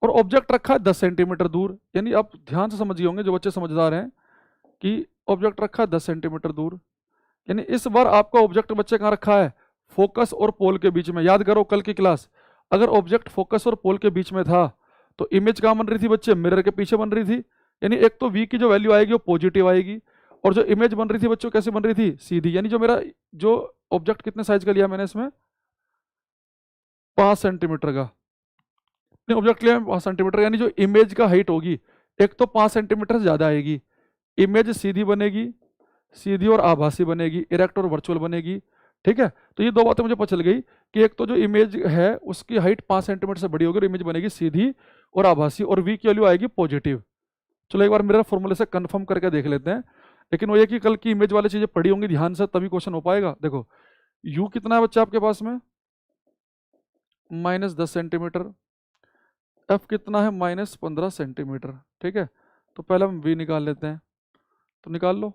और ऑब्जेक्ट रखा है 10 सेंटीमीटर दूर। यानी आप ध्यान से समझिए होंगे जो बच्चे समझदार हैं कि ऑब्जेक्ट रखा है 10 सेंटीमीटर दूर। यानी इस बार आपका ऑब्जेक्ट बच्चे कहाँ रखा है? फोकस और पोल के बीच में। याद करो कल की क्लास, अगर ऑब्जेक्ट फोकस और पोल के बीच में था तो इमेज कहाँ बन रही थी बच्चे? मिरर के पीछे बन रही थी। यानी एक तो v की जो वैल्यू आएगी वो पॉजिटिव आएगी, और जो इमेज बन रही थी बच्चों कैसे बन रही थी? सीधी। यानी जो मेरा जो ऑब्जेक्ट कितने साइज का लिया मैंने इसमें? 5 सेंटीमीटर का ऑब्जेक्ट लिया 5 सेंटीमीटर। यानी जो इमेज का हाइट होगी एक तो 5 सेंटीमीटर से ज्यादा आएगी। इमेज सीधी बनेगी, सीधी और आभासी बनेगी, इरेक्ट और वर्चुअल बनेगी, ठीक है, तो ये दो बातें मुझे पता चल गई कि एक तो जो इमेज है उसकी हाइट 5 सेंटीमीटर से बड़ी होगी और इमेज बनेगी सीधी और आभासी, और वी की वैल्यू आएगी पॉजिटिव। चलो एक बार मेरा फॉर्मूले से कंफर्म करके देख लेते हैं। लेकिन वो ये कि कल की इमेज वाली चीजें पड़ी होंगी ध्यान से, तभी क्वेश्चन हो पाएगा। देखो यू कितना है बच्चा आपके पास में, -10 सेंटीमीटर। एफ कितना है, -15 सेंटीमीटर। ठीक है, तो पहले हम वी निकाल लेते हैं, तो निकाल लो।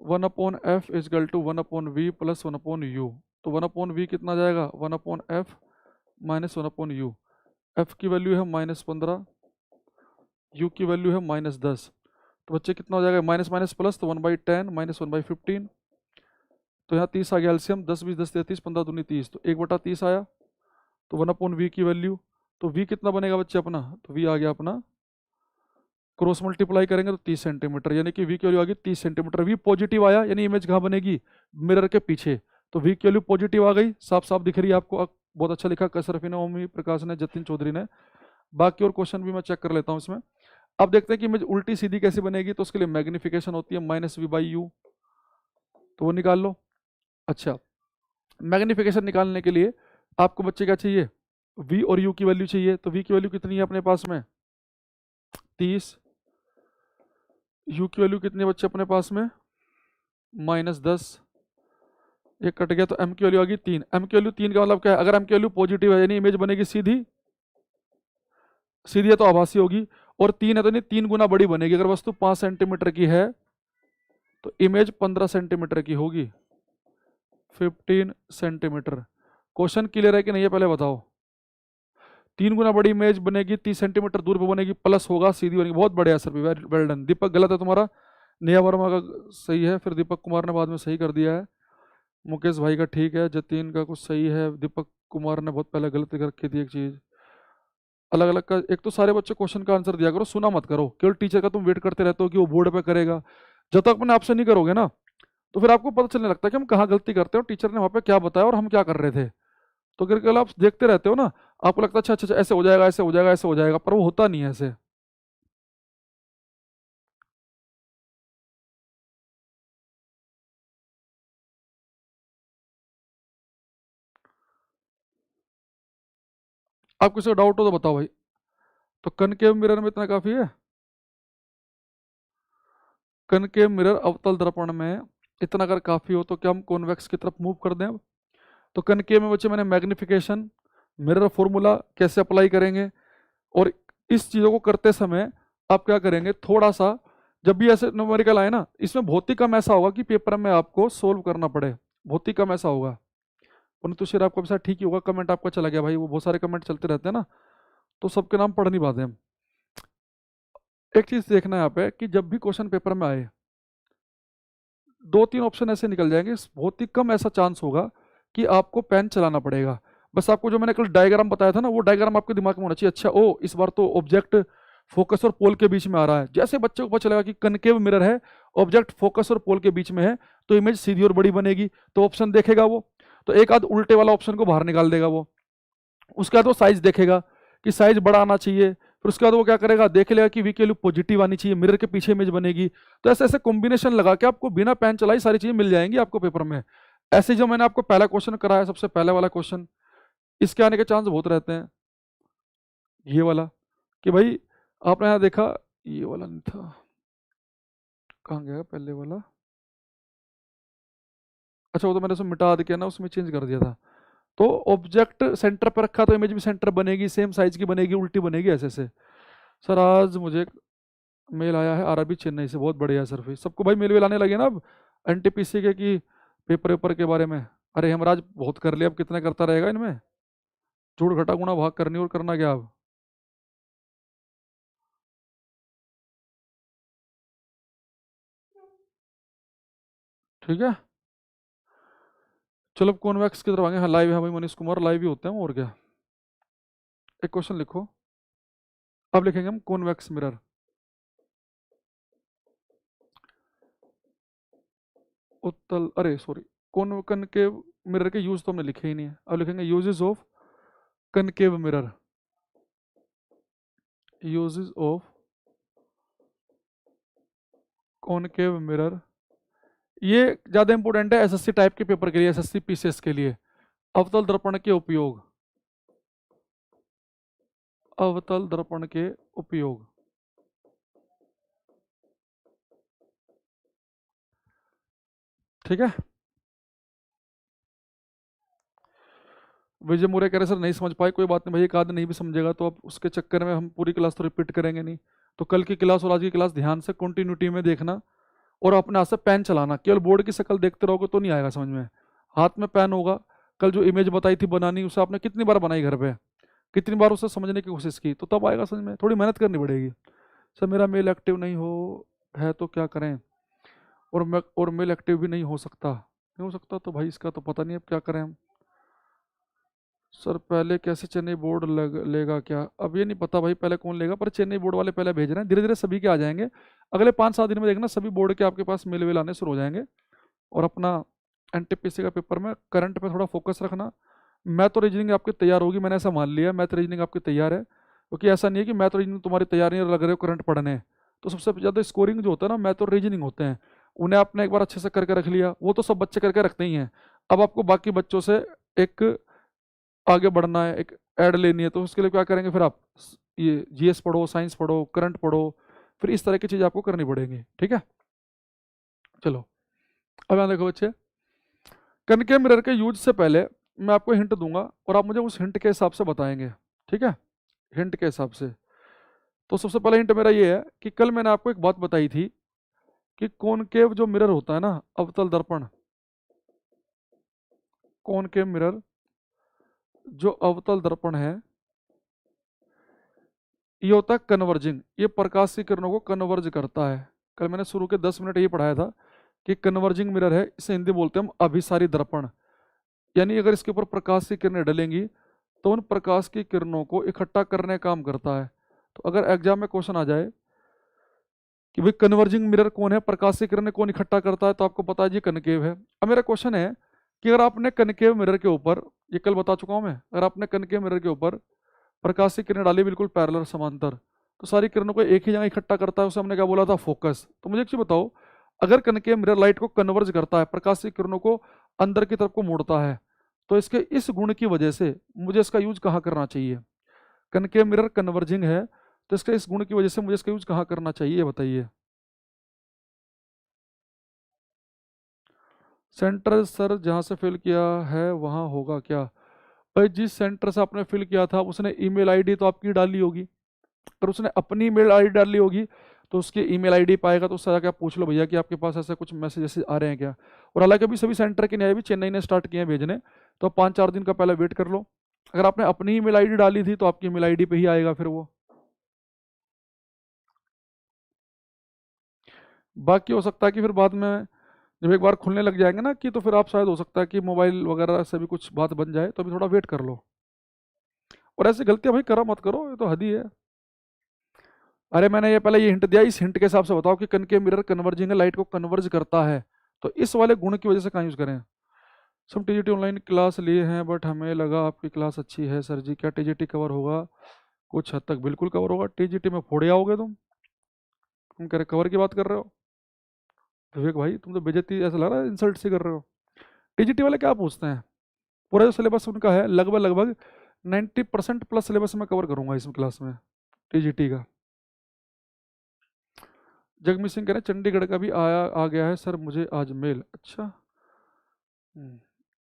1/f is equal to 1/v plus 1/u। तो 1/v कितना जाएगा, 1/f -1/u। एफ की वैल्यू है -15, यू की वैल्यू है -10। तो बच्चे कितना हो जाएगा, माइनस माइनस प्लस, तो 1/10 -1/15। तो यहाँ 30 आ गया एलसीएम, 10 20 10 30, 15 दूनी 30, तो 1/30 आया। तो 1/v की वैल्यू, तो v कितना बनेगा बच्चे अपना, तो v आ गया अपना, क्रॉस मल्टीप्लाई करेंगे तो 30 सेंटीमीटर, यानी कि v की वैल्यू आ गई 30 सेंटीमीटर। v पॉजिटिव आया, यानी इमेज कहाँ बनेगी, मिरर के पीछे। तो v की वैल्यू पॉजिटिव आ गई, साफ साफ दिख रही है आपको। बहुत अच्छा लिखा कसरफी ने, ओमी प्रकाश ने, जतिन चौधरी ने। बाकी और क्वेश्चन भी मैं चेक कर लेता हूँ इसमें। अब देखते हैं कि इमेज उल्टी सीधी कैसे बनेगी, तो उसके लिए मैग्निफिकेशन होती है -v/u, तो वो निकाल लो। अच्छा, मैग्निफिकेशन निकालने के लिए आपको बच्चे क्या चाहिए, v और u की वैल्यू चाहिए। तो v की वैल्यू कितनी है अपने पास में, 30। u की वैल्यू कितनी है बच्चे अपने पास में, -10। ये कट गया, तो m की वैल्यू आ गई 3। m की वैल्यू 3 का मतलब क्या है, अगर m की वैल्यू पॉजिटिव है यानी इमेज बनेगी सीधी, सीधी है तो आभासी होगी, और 3 है तो नहीं 3 गुना बड़ी बनेगी। अगर वस्तु 5 सेंटीमीटर की है तो इमेज 15 सेंटीमीटर की होगी, 15 सेंटीमीटर। क्वेश्चन क्लियर है कि नहीं, ये पहले बताओ। 3 गुना बड़ी इमेज बनेगी, 30 सेंटीमीटर दूर पे बनेगी, प्लस होगा, सीधी बनेगी। बहुत बढ़िया सर, वेल डन। दीपक गलत है तुम्हारा, नेहा वर्मा का सही है, फिर दीपक कुमार ने बाद में सही कर दिया है। मुकेश भाई का ठीक है, जतीन का कुछ सही है, दीपक कुमार ने बहुत पहले गलती कर रखी थी एक चीज। अलग अलग का, एक तो सारे बच्चे क्वेश्चन का आंसर दिया करो, सुना मत करो। केवल टीचर का तुम वेट करते रहते हो कि वो बोर्ड पे करेगा। जब तक अपने आपसे नहीं करोगे ना, तो फिर आपको पता चलने लगता है कि हम कहाँ गलती करते हैं और टीचर ने वहाँ पे क्या बताया और हम क्या कर रहे थे। तो फिर कल आप देखते रहते हो ना, आपको लगता है अच्छा अच्छा अच्छा, ऐसे हो जाएगा, ऐसे हो जाएगा, ऐसे हो जाएगा, पर वो होता नहीं है ऐसे। आप किसी को डाउट हो तो बताओ भाई। तो कनकेव मिरर में इतना काफी है, कनकेव मिरर अवतल दर्पण में इतना अगर काफी हो तो क्या हम कॉन्वेक्स की तरफ मूव कर दें अब। तो कनकेव में बच्चे मैंने मैग्निफिकेशन, मिरर फॉर्मूला कैसे अप्लाई करेंगे, और इस चीज़ों को करते समय आप क्या करेंगे, थोड़ा सा जब भी ऐसे न्यूमेरिकल आए ना, इसमें बहुत ही कम ऐसा होगा कि पेपर में आपको सोल्व करना पड़े, बहुत ही कम ऐसा होगा। परंतु शेर आपका भी साथ ठीक ही होगा, कमेंट आपका चला गया भाई, वो बहुत सारे कमेंट चलते रहते हैं ना, तो सबके नाम पढ़ नहीं पाते हम। एक चीज़ देखना है यहाँ पे कि जब भी क्वेश्चन पेपर में आए, 2 3 ऑप्शन ऐसे निकल जाएंगे, बहुत ही कम ऐसा चांस होगा कि आपको पेन चलाना पड़ेगा। बस आपको जो मैंने कल डायग्राम बताया था ना, वो डायग्राम आपके दिमाग में होना चाहिए। अच्छा ओ, इस बार तो ऑब्जेक्ट फोकस और पोल के बीच में आ रहा है। जैसे बच्चे को पता चलेगा कि कनकेव मिरर है, ऑब्जेक्ट फोकस और पोल के बीच में है, तो इमेज सीधी और बड़ी बनेगी, तो ऑप्शन देखेगा वो। तो एक आध उल्टे वाला ऑप्शन को बाहर निकाल देगा वो। उसके बाद वो साइज देखेगा कि साइज बड़ा आना चाहिए, फिर उसके बाद वो क्या करेगा, देख लेगा कि वी की वैल्यू पॉजिटिव आनी चाहिए, मिरर के पीछे इमेज बनेगी। तो ऐसे ऐसे कॉम्बिनेशन लगा के आपको बिना पेन चलाई सारी चीजें मिल जाएंगी आपको पेपर में। ऐसे जो मैंने आपको पहला क्वेश्चन कराया, सबसे पहले वाला क्वेश्चन, इसके आने के चांस बहुत रहते हैं। ये वाला कि भाई आपने यहाँ देखा, ये वाला नहीं था, कहाँ गया पहले वाला, अच्छा वो तो मैंने उसमें मिटा दिया ना, उसमें चेंज कर दिया था। तो ऑब्जेक्ट सेंटर पर रखा तो इमेज भी सेंटर बनेगी, सेम साइज की बनेगी, उल्टी बनेगी, ऐसे ऐसे। सर आज मुझे मेल आया है आरबी चेन्नई से, बहुत बढ़िया सर। फिर सबको भाई मेल वेल आने लगे ना अब, एनटीपीसी के कि पेपर वेपर के बारे में। अरे हमराज बहुत कर लिया, अब कितना करता रहेगा इनमें, जोड़ घटा गुणा भाग करनी, और करना क्या अब। ठीक है, चलो अब कॉन्वेक्स की तरफ आएंगे। हाँ लाइव है भाई, मनीष कुमार लाइव ही होते हैं और क्या। एक क्वेश्चन लिखो, अब लिखेंगे हम कॉन्वेक्स मिरर, उत्तल, अरे सॉरी, कनकेव मिरर के यूज तो हमने लिखे ही नहीं है। अब लिखेंगे uses of concave mirror, uses of concave mirror ये ज़्यादा इंपॉर्टेंट है एसएससी टाइप के पेपर के लिए, एसएससी पीसीएस के लिए। अवतल दर्पण के उपयोग, अवतल दर्पण के उपयोग। ठीक है। विजय मोरे कह रहे सर नहीं समझ पाए, कोई बात नहीं भाई, एक आदमी नहीं भी समझेगा तो अब उसके चक्कर में हम पूरी क्लास तो रिपीट करेंगे नहीं। तो कल की क्लास और आज की क्लास ध्यान से कंटिन्यूटी में देखना, और अपने हाथ से पेन चलाना। केवल बोर्ड की शक्ल देखते रहोगे तो नहीं आएगा समझ में। हाथ में पेन होगा। कल जो इमेज बताई थी बनानी, उसे आपने कितनी बार बनाई घर पे, कितनी बार उसे समझने की कोशिश की, तो तब आएगा समझ में। थोड़ी मेहनत करनी पड़ेगी। सर मेरा मेल एक्टिव नहीं हो है तो क्या करें, और मेल एक्टिव भी नहीं हो सकता, नहीं हो सकता तो भाई इसका तो पता नहीं अब क्या करें हम। सर पहले कैसे चेन्नई बोर्ड लेगा क्या, अब ये नहीं पता भाई पहले कौन लेगा, पर चेन्नई बोर्ड वाले पहले भेज रहे हैं, धीरे धीरे सभी के आ जाएंगे। अगले 5-7 दिन में देखना सभी बोर्ड के आपके पास मेल वेल आने शुरू हो जाएंगे। और अपना एनटीपीसी का पेपर में करंट पे थोड़ा फोकस रखना। मैथ और रीजनिंग आपकी तैयार होगी, मैंने ऐसा मान लिया, मैथ रीजनिंग आपकी तैयार है, क्योंकि ऐसा नहीं है कि मैथ और रीजनिंग तुम्हारी तैयार नहीं है और लग रहे हो करंट पढ़ने। तो सबसे ज़्यादा स्कोरिंग जो होता है ना मैथ और रीजनिंग होते हैं, उन्हें आपने एक बार अच्छे से करके रख लिया, वो तो सब बच्चे करके रखते ही हैं। अब आपको बाकी बच्चों से एक आगे बढ़ना है, एक ऐड लेनी है, तो उसके लिए क्या करेंगे फिर आप, ये जीएस पढ़ो, साइंस पढ़ो, करंट पढ़ो, फिर इस तरह की चीज़ आपको करनी पड़ेंगी। ठीक है, चलो अब यहाँ देखो बच्चे, कनके मिरर के यूज से पहले मैं आपको हिंट दूंगा और आप मुझे उस हिंट के हिसाब से बताएंगे। ठीक है, हिंट के हिसाब से। तो सबसे पहला हिंट मेरा ये है कि कल मैंने आपको एक बात बताई थी कि कॉनकेव जो मिरर होता है ना, अवतल दर्पण, कॉनकेव मिरर जो अवतल दर्पण है, ये होता है कन्वर्जिंग, ये प्रकाश की किरणों को कन्वर्ज करता है। कल मैंने शुरू के 10 मिनट ये पढ़ाया था कि कन्वर्जिंग मिरर है, इसे हिंदी बोलते हैं हम अभिसारी दर्पण। यानी अगर इसके ऊपर प्रकाश की किरणें डलेंगी तो उन प्रकाश की किरणों को इकट्ठा करने का काम करता है। तो अगर एग्जाम में क्वेश्चन आ जाए कि भाई कन्वर्जिंग मिरर कौन है, प्रकाश की किरणें कौन इकट्ठा करता है, तो आपको पता है जी कनकेव है। अब मेरा क्वेश्चन है कि अगर आपने कनकेव मिरर के ऊपर, ये कल बता चुका हूं मैं, अगर आपने कनकेव मिरर के ऊपर प्रकाश की किरण डाली बिल्कुल पैरेलल समांतर, तो सारी किरणों को एक ही जगह इकट्ठा करता है, उसे हमने क्या बोला था, फोकस। तो मुझे एक चीज बताओ, अगर कनकेव मिरर लाइट को कन्वर्ज करता है, प्रकाश की किरणों को अंदर की तरफ को मोड़ता है, तो इसके इस गुण की वजह से मुझे इसका यूज कहाँ करना चाहिए। कनकेव मिरर कन्वर्जिंग है, तो इसके इस गुण की वजह से मुझे इसका यूज कहाँ करना चाहिए, बताइए। सेंटर सर जहाँ से फिल किया है वहाँ होगा क्या। भाई जिस सेंटर से आपने फिल किया था उसने ईमेल आईडी तो आपकी डाली होगी, अगर उसने अपनी ईमेल आईडी डाली होगी तो उसकी ईमेल आईडी पाएगा, तो उससे जाके आप पूछ लो भैया कि आपके पास ऐसे कुछ मैसेजेस आ रहे हैं क्या। और हालांकि अभी सभी सेंटर के नहीं आए, अभी चेन्नई ने स्टार्ट किए हैं भेजने, तो आप 5-4 दिन का पहले वेट कर लो। अगर आपने अपनी ईमेल आईडी डाली थी तो आपकी ईमेल आईडी पे ही आएगा फिर वो। बाकी हो सकता है कि फिर बाद में जब एक बार खुलने लग जाएंगे ना कि, तो फिर आप शायद हो सकता है कि मोबाइल वगैरह से भी कुछ बात बन जाए, तो अभी थोड़ा वेट कर लो। और ऐसी गलतियां भाई करा मत करो, ये तो हद ही है। अरे मैंने ये पहले ये हिंट दिया, इस हिंट के हिसाब से बताओ कि कनकेव मिरर कन्वर्जिंग है, लाइट को कन्वर्ज करता है, तो इस वाले गुण की वजह से कहाँ यूज करें। सब टीजीटी ऑनलाइन क्लास लिए हैं बट हमें लगा आपकी क्लास अच्छी है सर जी, क्या टीजीटी कवर होगा। कुछ हद तक बिल्कुल कवर होगा, टीजीटी में फोड़े आओगे तुम कह रहे कवर की बात कर रहे हो। विवेक भाई तुम तो बेइज्जती ऐसा लग रहा है इंसल्ट से कर रहे हो। टीजीटी वाले क्या पूछते हैं, पूरा जो सिलेबस उनका है लगभग लगभग 90% प्लस सिलेबस में कवर करूंगा इस क्लास में टीजीटी का। जगमीत सिंह कह रहे हैं चंडीगढ़ का भी आया आ गया है सर मुझे आज मेल, अच्छा।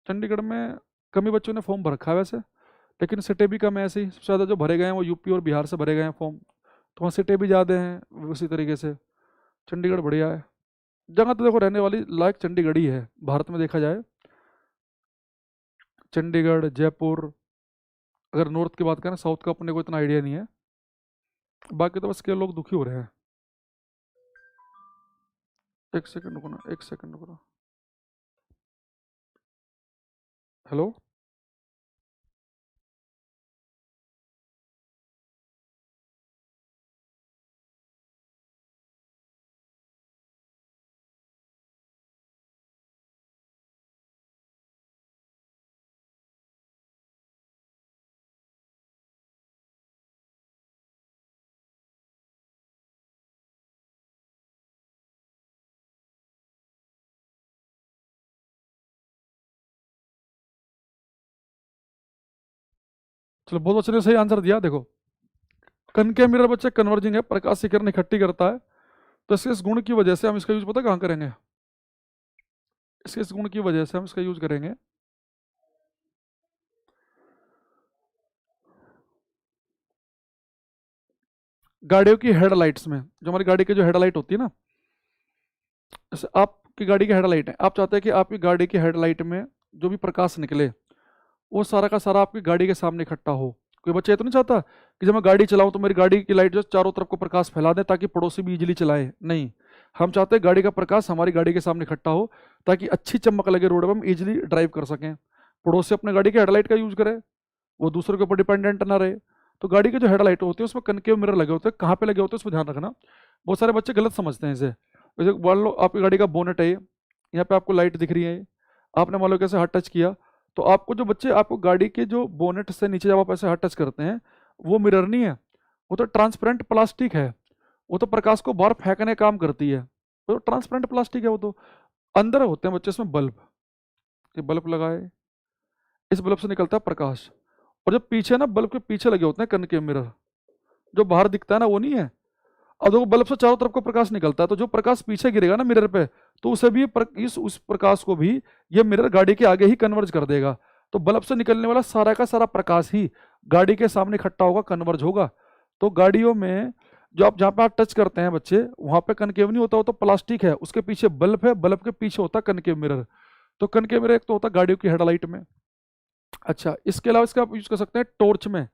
चंडीगढ़ में कम ही बच्चों ने फॉर्म भर रखा है वैसे, लेकिन सिटे भी कम है ऐसे ही, सबसे ज़्यादा जो भरे गए हैं वो यूपी और बिहार से भरे गए हैं फॉर्म, तो वहाँ सिटे भी ज़्यादा हैं उसी तरीके से। चंडीगढ़ बढ़िया है जगह, तो देखो रहने वाली लायक चंडीगढ़ ही है भारत में देखा जाए। चंडीगढ़, जयपुर, अगर नॉर्थ की बात करें, साउथ का अपने को इतना आइडिया नहीं है, बाकी तो बस के लोग दुखी हो रहे हैं। एक सेकंड रुको ना, एक सेकंड रुको ना। हेलो। चलो बहुत बच्चे ने सही आंसर दिया। देखो कनकेव मिरर बच्चे कन्वर्जिंग है, प्रकाश की किरण इकट्ठी करता है। तो इसके इस गुण की वजह से हम इसका यूज पता कहाँ करेंगे? इसके इस गुण की वजह से हम इसका यूज करेंगे गाड़ियों की हेडलाइट्स में। जो हमारी गाड़ी की जो हेडलाइट होती है ना, जैसे आपकी गाड़ी की हेडलाइट है, आप चाहते हैं कि आपकी गाड़ी की हेडलाइट में जो भी प्रकाश निकले वो सारा का सारा आपकी गाड़ी के सामने इकट्ठा हो। कोई बच्चा ये तो नहीं चाहता कि जब मैं गाड़ी चलाऊं तो मेरी गाड़ी की लाइट जो चारों तरफ को प्रकाश फैला दे ताकि पड़ोसी भी इजीली चलाए। नहीं, हम चाहते हैं गाड़ी का प्रकाश हमारी गाड़ी के सामने इकट्ठा हो ताकि अच्छी चमक लगे रोड पर, हम इजीली ड्राइव कर सकें। पड़ोसी अपने गाड़ी की हेडलाइट का यूज करे, वो दूसरे के ऊपर डिपेंडेंट ना रहे। तो गाड़ी के जो हेडलाइट होती है उसमें कनकेव मिरर लगे होते हैं। कहाँ पे लगे होते हैं उसमें ध्यान रखना। बहुत सारे बच्चे गलत समझते हैं इसे। जैसे मान लो आपकी गाड़ी का बोनेट है, यहाँ पे आपको लाइट दिख रही है, आपने मान लो कैसे हाथ टच किया, तो आपको जो बच्चे आपको गाड़ी के जो बोनेट से नीचे जब आप ऐसे हाथ टच करते हैं, वो मिरर नहीं है, वो तो ट्रांसपेरेंट प्लास्टिक है। वो तो प्रकाश को बाहर फेंकने काम करती है, वो तो ट्रांसपेरेंट प्लास्टिक है। वो तो अंदर होते हैं बच्चे इसमें बल्ब, ये बल्ब लगाए, इस बल्ब से निकलता है प्रकाश। और जो पीछे ना बल्ब के पीछे लगे होते हैं कनकेव मिरर, जो बाहर दिखता है ना वो नहीं है। और देखो बल्ब से चारों तरफ को प्रकाश निकलता है, तो जो प्रकाश पीछे गिरेगा ना मिरर पे, तो उसे भी इस उस प्रकाश को भी ये मिरर गाड़ी के आगे ही कन्वर्ज कर देगा। तो बल्ब से निकलने वाला सारा का सारा प्रकाश ही गाड़ी के सामने इकट्ठा होगा, कन्वर्ज होगा। तो गाड़ियों में जो आप जहाँ पे आप टच करते हैं बच्चे, वहां पे कनकेव नहीं होता, वो तो प्लास्टिक है, उसके पीछे बल्ब है, बल्ब के पीछे होता है कनकेव मिरर। तो कनकेव मिरर एक तो होता है गाड़ियों की हेडलाइट में। अच्छा, इसके अलावा इसका आप यूज कर सकते हैं टॉर्च में।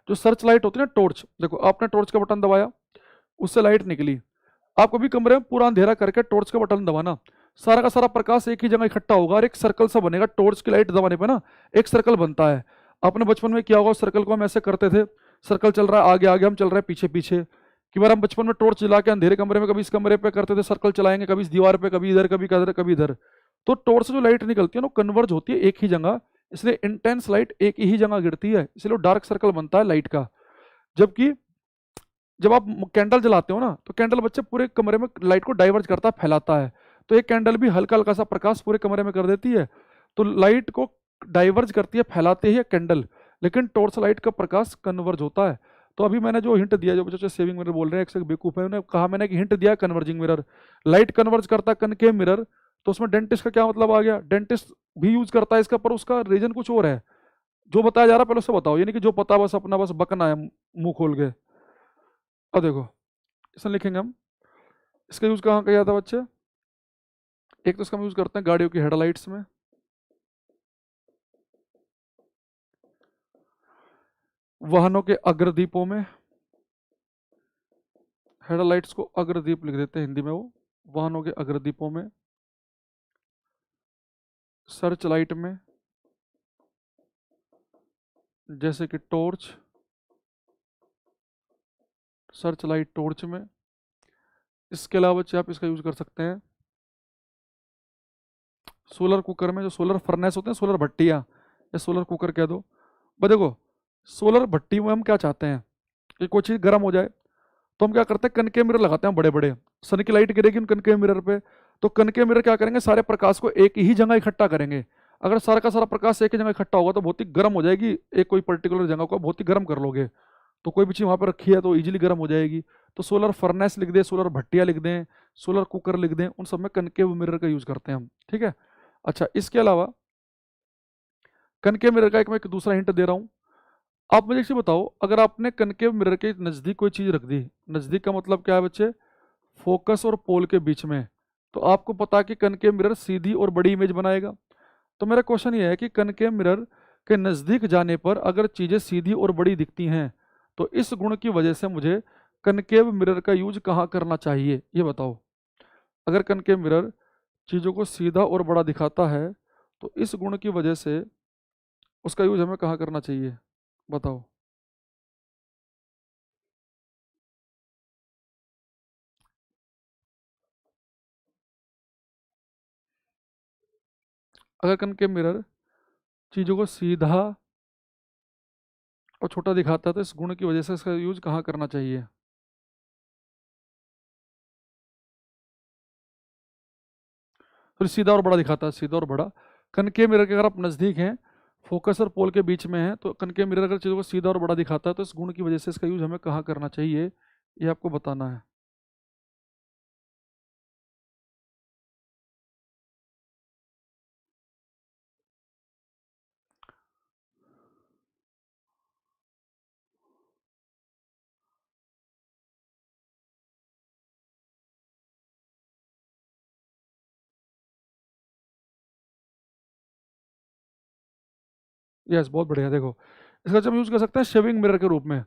जो सर्च लाइट होती है ना टॉर्च, देखो आपने टॉर्च का बटन दबाया, उससे लाइट निकली। आप कभी कमरे में पूरा अंधेरा करके टॉर्च का बटन दबाना, सारा का सारा प्रकाश एक ही जगह इकट्ठा होगा और एक सर्कल सा बनेगा। टॉर्च की लाइट दबाने पे ना एक सर्कल बनता है। आपने बचपन में किया होगा, उस सर्कल को हम ऐसे करते थे, सर्कल चल रहा है आगे आगे, हम चल रहे हैं पीछे पीछे। कि बार हम बचपन में टॉर्च जला के अंधेरे कमरे में कभी इस कमरे पे करते थे, सर्कल चलाएंगे, कभी इस दीवार पे, कभी इधर, कभी इधर, कभी इधर। तो टॉर्च से जो लाइट निकलती है ना कन्वर्ज होती है एक ही जगह, इसलिए इंटेंस लाइट एक ही जगह गिरती है, इसलिए डार्क सर्कल बनता है लाइट का। जबकि जब आप कैंडल जलाते हो ना, तो कैंडल बच्चे पूरे कमरे में लाइट को डाइवर्ट करता है, फैलाता है। तो एक कैंडल भी हल्का हल्का सा प्रकाश पूरे कमरे में कर देती है। तो लाइट को डाइवर्ज करती है, फैलाते ही है कैंडल, लेकिन टॉर्च लाइट का प्रकाश कन्वर्ज होता है। तो अभी मैंने जो हिंट दिया, जो बच्चे सेविंग मिरर बोल रहे हैं, एक से बेवकूफ है, उन्हें कहा मैंने कि हिंट दिया कन्वर्जिंग मिरर, लाइट कन्वर्ज करता है कनकेव मिरर। तो उसमें डेंटिस्ट का क्या मतलब आ गया? डेंटिस्ट भी यूज करता है इसका, पर उसका रीजन कुछ और है। जो बताया जा रहा है पहले उससे बताओ, यानी कि जो पता बस अपना बस बकना है मुंह खोल के। अब देखो इसमें लिखेंगे हम, इसका यूज कहाँ किया था बच्चे? एक तो इसका हम यूज करते हैं गाड़ियों की हेडलाइट्स में, वाहनों के अग्रदीपों में, हेडलाइट्स को अग्रदीप लिख देते हैं हिंदी में, वो वाहनों के अग्रदीपों में, सर्च लाइट में जैसे कि टॉर्च, सर्च लाइट टॉर्च में। इसके अलावा बच्चे आप इसका यूज कर सकते हैं सोलर कुकर में, जो सोलर फर्नेस होते हैं, सोलर भट्टियाँ, या सोलर कुकर कह दो। बस देखो सोलर भट्टी में हम क्या चाहते हैं कि कोई चीज़ गर्म हो जाए, तो हम क्या करते हैं कनके मिरर लगाते हैं बड़े बड़े, सन की लाइट गिरेगी उन कनके मिरर पे, तो कनके मिरर क्या करेंगे, सारे प्रकाश को एक ही जगह इकट्ठा करेंगे। अगर सारा का सारा प्रकाश एक ही जगह इकट्ठा होगा तो बहुत ही गर्म हो जाएगी, एक कोई पर्टिकुलर जगह को बहुत ही गर्म कर लोगे, तो कोई भी चीज़ वहाँ पर रखी है तो इजीली गर्म हो जाएगी। तो सोलर फर्नेस लिख दें, सोलर भट्टियाँ लिख दें, सोलर कुकर लिख दें, उन सब में कनकेव मिरर का यूज़ करते हैं हम, ठीक है। अच्छा, इसके अलावा कनकेव मिरर का एक मैं एक दूसरा हिंट दे रहा हूँ। आप मुझे एक चीज़ बताओ, अगर आपने कनकेव मिरर के नज़दीक कोई चीज़ रख दी, नज़दीक का मतलब क्या है बच्चे? फोकस और पोल के बीच में, तो आपको पता है कि कनकेव मिरर सीधी और बड़ी इमेज बनाएगा। तो मेरा क्वेश्चन ये है कि कनकेव मिरर के नज़दीक जाने पर अगर चीज़ें सीधी और बड़ी दिखती हैं, तो इस गुण की वजह से मुझे कनकेव मिरर का यूज कहाँ करना चाहिए, ये बताओ। अगर कनकेव मिरर चीज़ों को सीधा और बड़ा दिखाता है, तो इस गुण की वजह से उसका यूज हमें कहाँ करना चाहिए, बताओ। अगर कनकेव मिरर चीज़ों को सीधा और छोटा दिखाता है, तो इस गुण की वजह से इसका यूज कहाँ करना चाहिए? फिर सीधा और बड़ा दिखाता है, सीधा और बड़ा। कनकेव मिरर के अगर आप नज़दीक हैं फोकस और पोल के बीच में है, तो कनकेव मिरर अगर चीज़ों को सीधा और बड़ा दिखाता है तो इस गुण की वजह से इसका यूज हमें कहाँ करना चाहिए, ये आपको बताना है। यस, बहुत बढ़िया। देखो, इसका जब यूज कर सकते हैं शेविंग मिरर के रूप में।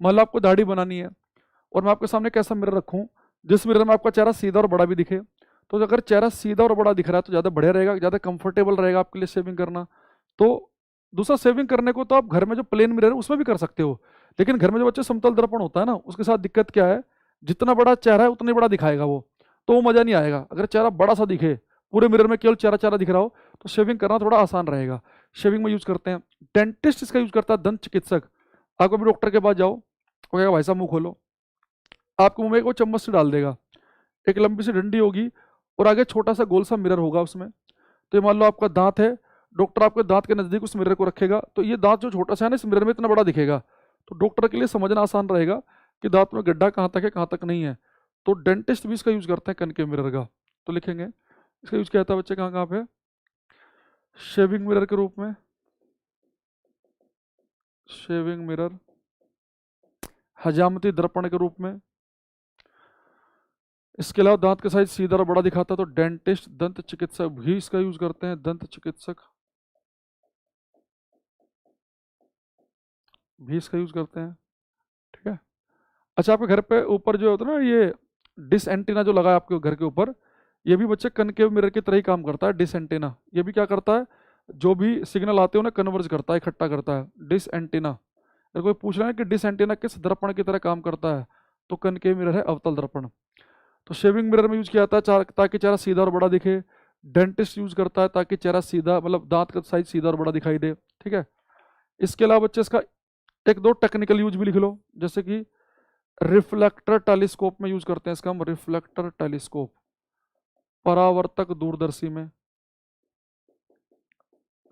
मान लो आपको दाढ़ी बनानी है और मैं आपके सामने कैसा मिरर रखूं जिस मिरर में आपका चेहरा सीधा और बड़ा भी दिखे। तो अगर चेहरा सीधा और बड़ा दिख रहा है तो ज़्यादा बढ़िया रहेगा, ज़्यादा कंफर्टेबल रहेगा आपके लिए शेविंग करना। तो दूसरा, शेविंग करने को तो आप घर में जो प्लेन मिरर है उसमें भी कर सकते हो, लेकिन घर में जो बच्चे समतल दर्पण होता है ना, उसके साथ दिक्कत क्या है, जितना बड़ा चेहरा है उतना ही बड़ा दिखाएगा वो, तो वो मज़ा नहीं आएगा। अगर चेहरा बड़ा सा दिखे, पूरे मिरर में केवल चेहरा चेहरा दिख रहा हो, तो शेविंग करना थोड़ा आसान रहेगा। शेविंग में यूज करते हैं, डेंटिस्ट इसका यूज करता है, दंत चिकित्सक। आप कभी डॉक्टर के पास जाओ, वो कहेगा भाई साहब मुंह खोलो, आपके मुंह में एक वो चम्मच से डाल देगा, एक लंबी सी डंडी होगी और आगे छोटा सा गोल सा मिरर होगा उसमें। तो ये मान लो आपका दांत है, डॉक्टर आपके दांत के नज़दीक उस मिरर को रखेगा, तो ये दांत जो छोटा सा है ना इस मिरर में इतना बड़ा दिखेगा, तो डॉक्टर के लिए समझना आसान रहेगा कि दांत में गड्ढा कहाँ तक है कहाँ तक नहीं है। तो डेंटिस्ट भी इसका यूज़ करते हैं कनकेव मिरर का। तो लिखेंगे इसका यूज़ किया जाता है बच्चे कहाँ कहाँ पे, शेविंग मिरर के रूप में, शेविंग मिरर, हजामती दर्पण के रूप में। इसके अलावा दांत का साइज सीधा और बड़ा दिखाता है तो डेंटिस्ट, दंत चिकित्सक भी इसका यूज करते हैं, दंत चिकित्सक भी इसका यूज करते हैं। ठीक है। अच्छा, आपके घर पे ऊपर जो होता है ना ये डिश एंटीना जो लगा है आपके घर के ऊपर, ये भी बच्चे कनकेव मिरर की तरह ही काम करता है। डिश एंटीना ये भी क्या करता है, जो भी सिग्नल आते हैं उन्हें कन्वर्ज करता है, इकट्ठा करता है। डिश एंटीना, अगर कोई पूछ रहा है कि डिश एंटीना किस दर्पण की तरह काम करता है, तो कनकेव मिरर है अवतल दर्पण। तो शेविंग मिरर में यूज किया जाता है ताकि चेहरा सीधा और बड़ा दिखे। डेंटिस्ट यूज करता है ताकि चेहरा सीधा, मतलब दांत का साइज सीधा और बड़ा दिखाई दे। ठीक है। इसके अलावा बच्चे इसका एक दो टेक्निकल यूज भी लिख लो, जैसे कि रिफ्लेक्टर टेलीस्कोप में यूज करते हैं इसका हम, रिफ्लेक्टर टेलीस्कोप, परावर्तक दूरदर्शी में,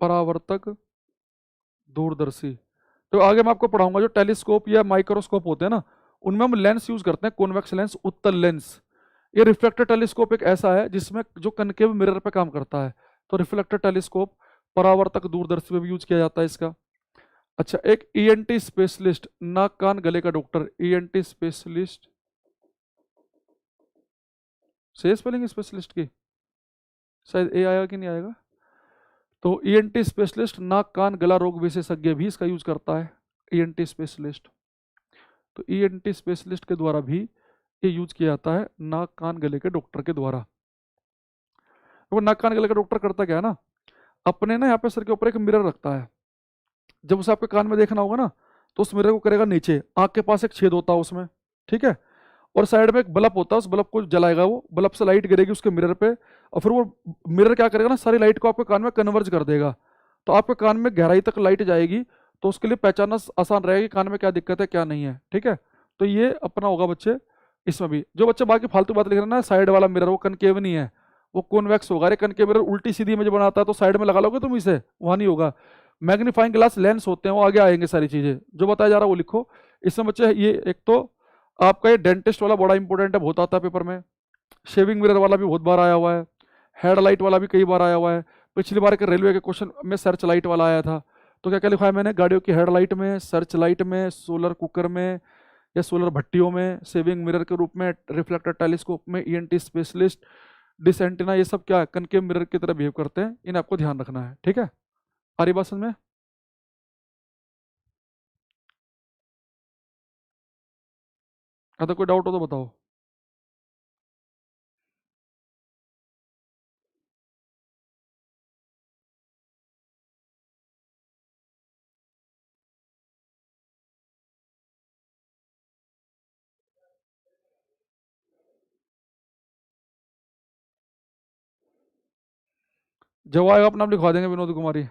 परावर्तक दूरदर्शी। तो आगे मैं आपको पढ़ाऊंगा जो टेलीस्कोप या माइक्रोस्कोप होते हैं ना, उनमें हम लेंस यूज करते हैं, कॉन्वेक्स लेंस, उत्तल लेंस। ये रिफ्लेक्टर टेलीस्कोप एक ऐसा है जिसमें जो कनकेव मिरर पे काम करता है। तो रिफ्लेक्टर टेलीस्कोप, परावर्तक दूरदर्शी में भी यूज किया जाता है इसका। अच्छा, एक ईएनटी स्पेशलिस्ट, नाक कान गले का डॉक्टर, ईएनटी स्पेशलिस्ट, सही स्पेलिंग स्पेशलिस्ट की, शायद ए आएगा कि नहीं आएगा। तो ईएनटी स्पेशलिस्ट, नाक कान गला रोग विशेषज्ञ भी इसका यूज करता है, ईएनटी स्पेशलिस्ट। तो ईएनटी स्पेशलिस्ट के द्वारा भी ये यूज किया जाता है, नाक कान गले के डॉक्टर के द्वारा। तो नाक कान गले का डॉक्टर करता क्या है ना, अपने ना यहाँ पे सर के ऊपर एक मिरर रखता है। जब उसे आपके कान में देखना होगा ना, तो उस मिरर को करेगा नीचे, आंख के पास एक छेद होता है उसमें। ठीक है। और साइड में एक बल्ब होता है, उस बल्ब को जलाएगा वो, बल्ब से लाइट गिरेगी उसके मिरर पे, और फिर वो मिरर क्या करेगा ना, सारी लाइट को आपके कान में कन्वर्ज कर देगा। तो आपके कान में गहराई तक लाइट जाएगी, तो उसके लिए पहचानना आसान रहेगा कि कान में क्या दिक्कत है क्या नहीं है। ठीक है। तो ये अपना होगा बच्चे इसमें भी। जो बच्चे बाकी फालतू बात लिख रहे हैं ना, साइड वाला मिरर वो कनकेव नहीं है, वो कॉन्वेक्स होगा। अरे कनकेव मिरर उल्टी सीधी में जो बनाता है तो साइड में लगा लोगे तुम इसे, वहां नहीं होगा। मैग्नीफाइंग ग्लास लेंस होते हैं, वो आगे आएंगे सारी चीजें जो बताया जा रहा है वो लिखो। इसमें बच्चे ये एक तो आपका ये डेंटिस्ट वाला बड़ा इंपॉर्टेंट है, बहुत आता है पेपर में। शेविंग मिरर वाला भी बहुत बार आया हुआ है, हेडलाइट वाला भी कई बार आया हुआ है। पिछली बार के रेलवे के क्वेश्चन में सर्च लाइट वाला आया था। तो क्या क्या लिखा है मैंने, गाड़ियों की हेडलाइट में, सर्च लाइट में, सोलर कुकर में या सोलर भट्टियों में, शेविंग मिरर के रूप में, रिफ्लेक्टर टेलीस्कोप में, ईएनटी स्पेशलिस्ट, डिश एंटीना, ये सब क्या है, कनकेव मिरर की तरह बिहेव करते हैं। इन्हें आपको ध्यान रखना है। ठीक है। आ रही बात समझ में। अगर कोई डाउट हो तो बताओ। जब आएगा अपना आप लिखवा देंगे विनोद कुमारी।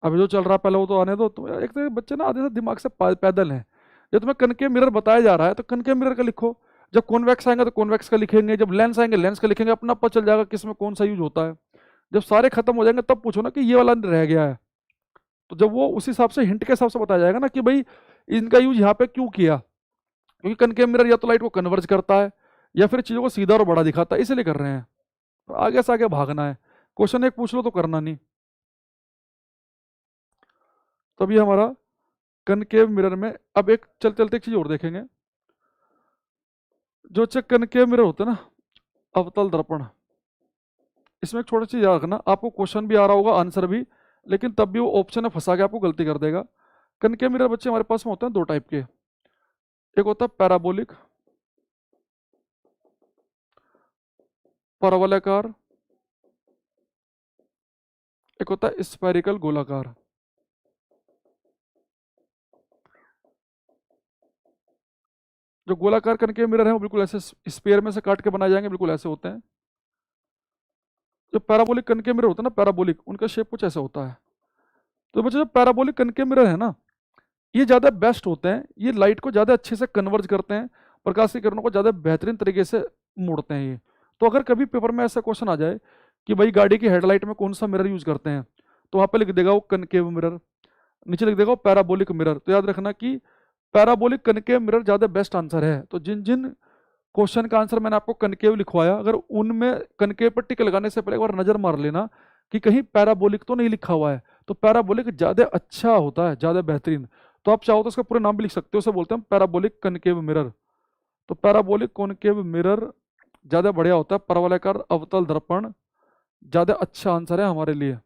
अभी जो चल रहा है पहले वो तो आने दो। तो एक तो बच्चे ना आधे से दिमाग से पैदल हैं। जब तुम्हें कनकेव मिरर बताया जा रहा है तो कनकेव मिरर का लिखो, जब कॉन्वेक्स आएंगे तो कॉन्वेक्स का लिखेंगे, जब लेंस आएंगे लेंस का लिखेंगे, अपना पता चल जाएगा किस में कौन सा यूज होता है। जब सारे खत्म हो जाएंगे तब पूछो ना कि ये वाला रह गया है। तो जब वो उस हिसाब से हिंट के हिसाब से बताया जाएगा ना कि भाई इनका यूज यहाँ पे क्यों किया, क्योंकि कनकेव मिरर या तो लाइट को कन्वर्ज करता है या फिर चीज़ों को सीधा और बड़ा दिखाता है, इसलिए कर रहे हैं। तो आगे से आगे भागना है, क्वेश्चन एक पूछ लो तो करना नहीं। तो अभी हमारा कनकेव मिरर में अब एक चलते चलते एक चीज और देखेंगे। जो चेक कनकेव मिरर होता है ना, अवतल दर्पण, इसमें एक छोटी चीज याद रखना, आपको क्वेश्चन भी आ रहा होगा आंसर भी, लेकिन तब भी वो ऑप्शन में फंसा के आपको गलती कर देगा। कनकेव मिरर बच्चे हमारे पास में होते हैं दो टाइप के, एक होता है पैराबोलिक परवलयाकार, एक होता है स्फेरिकल गोलाकार। जो गोलाकार कनकेव मिरर है वो बिल्कुल ऐसे स्पेयर में से काट के बनाए जाएंगे, बिल्कुल ऐसे होते हैं। जो पैराबोलिक कनकेव मिरर होता है ना, पैराबोलिक, उनका शेप कुछ ऐसा होता है। तो बच्चे जो पैराबोलिक कनकेव मिरर है ना, ये ज़्यादा बेस्ट होते हैं, ये लाइट को ज़्यादा अच्छे से कन्वर्ज करते हैं, प्रकाश की किरणों को ज़्यादा बेहतरीन तरीके से मोड़ते हैं ये। तो अगर कभी पेपर में ऐसा क्वेश्चन आ जाए कि भाई गाड़ी की हेडलाइट में कौन सा मिरर यूज करते हैं, तो वहाँ पे लिख देगा वो कनकेव मिरर, नीचे लिख देगा वो पैराबोलिक मिरर। तो याद रखना कि पैराबोलिक कनकेव मिरर ज़्यादा बेस्ट आंसर है। तो जिन जिन क्वेश्चन का आंसर मैंने आपको कनकेव लिखवाया, अगर उनमें कनकेव पर टिक लगाने से पहले एक बार नज़र मार लेना कि कहीं पैराबोलिक तो नहीं लिखा हुआ है। तो पैराबोलिक ज़्यादा अच्छा होता है, ज़्यादा बेहतरीन। तो आप चाहो तो उसका पूरा नाम भी लिख सकते हो, उसे बोलते हैं पैराबोलिक कनकेव मिरर। तो पैराबोलिक कॉनकेव मिरर ज़्यादा बढ़िया होता है, परवलयाकार अवतल दर्पण ज़्यादा अच्छा आंसर है हमारे लिए।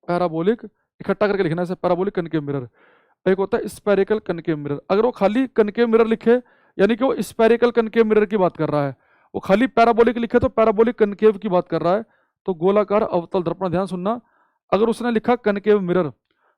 पैराबोलिक इकट्ठा करके लिखना है, पैराबोलिक कनकेव मिरर। एक होता है स्पेरिकल कनकेव मिरर, अगर वो खाली कनकेव मिरर लिखे यानी कि वो स्पेरिकल कनकेव मिरर की बात कर रहा है, वो खाली पैराबोलिक लिखे तो पैराबोलिक कनकेव की बात कर रहा है। तो गोलाकार अवतल दर्पण, ध्यान सुनना, अगर उसने लिखा कनकेव मिरर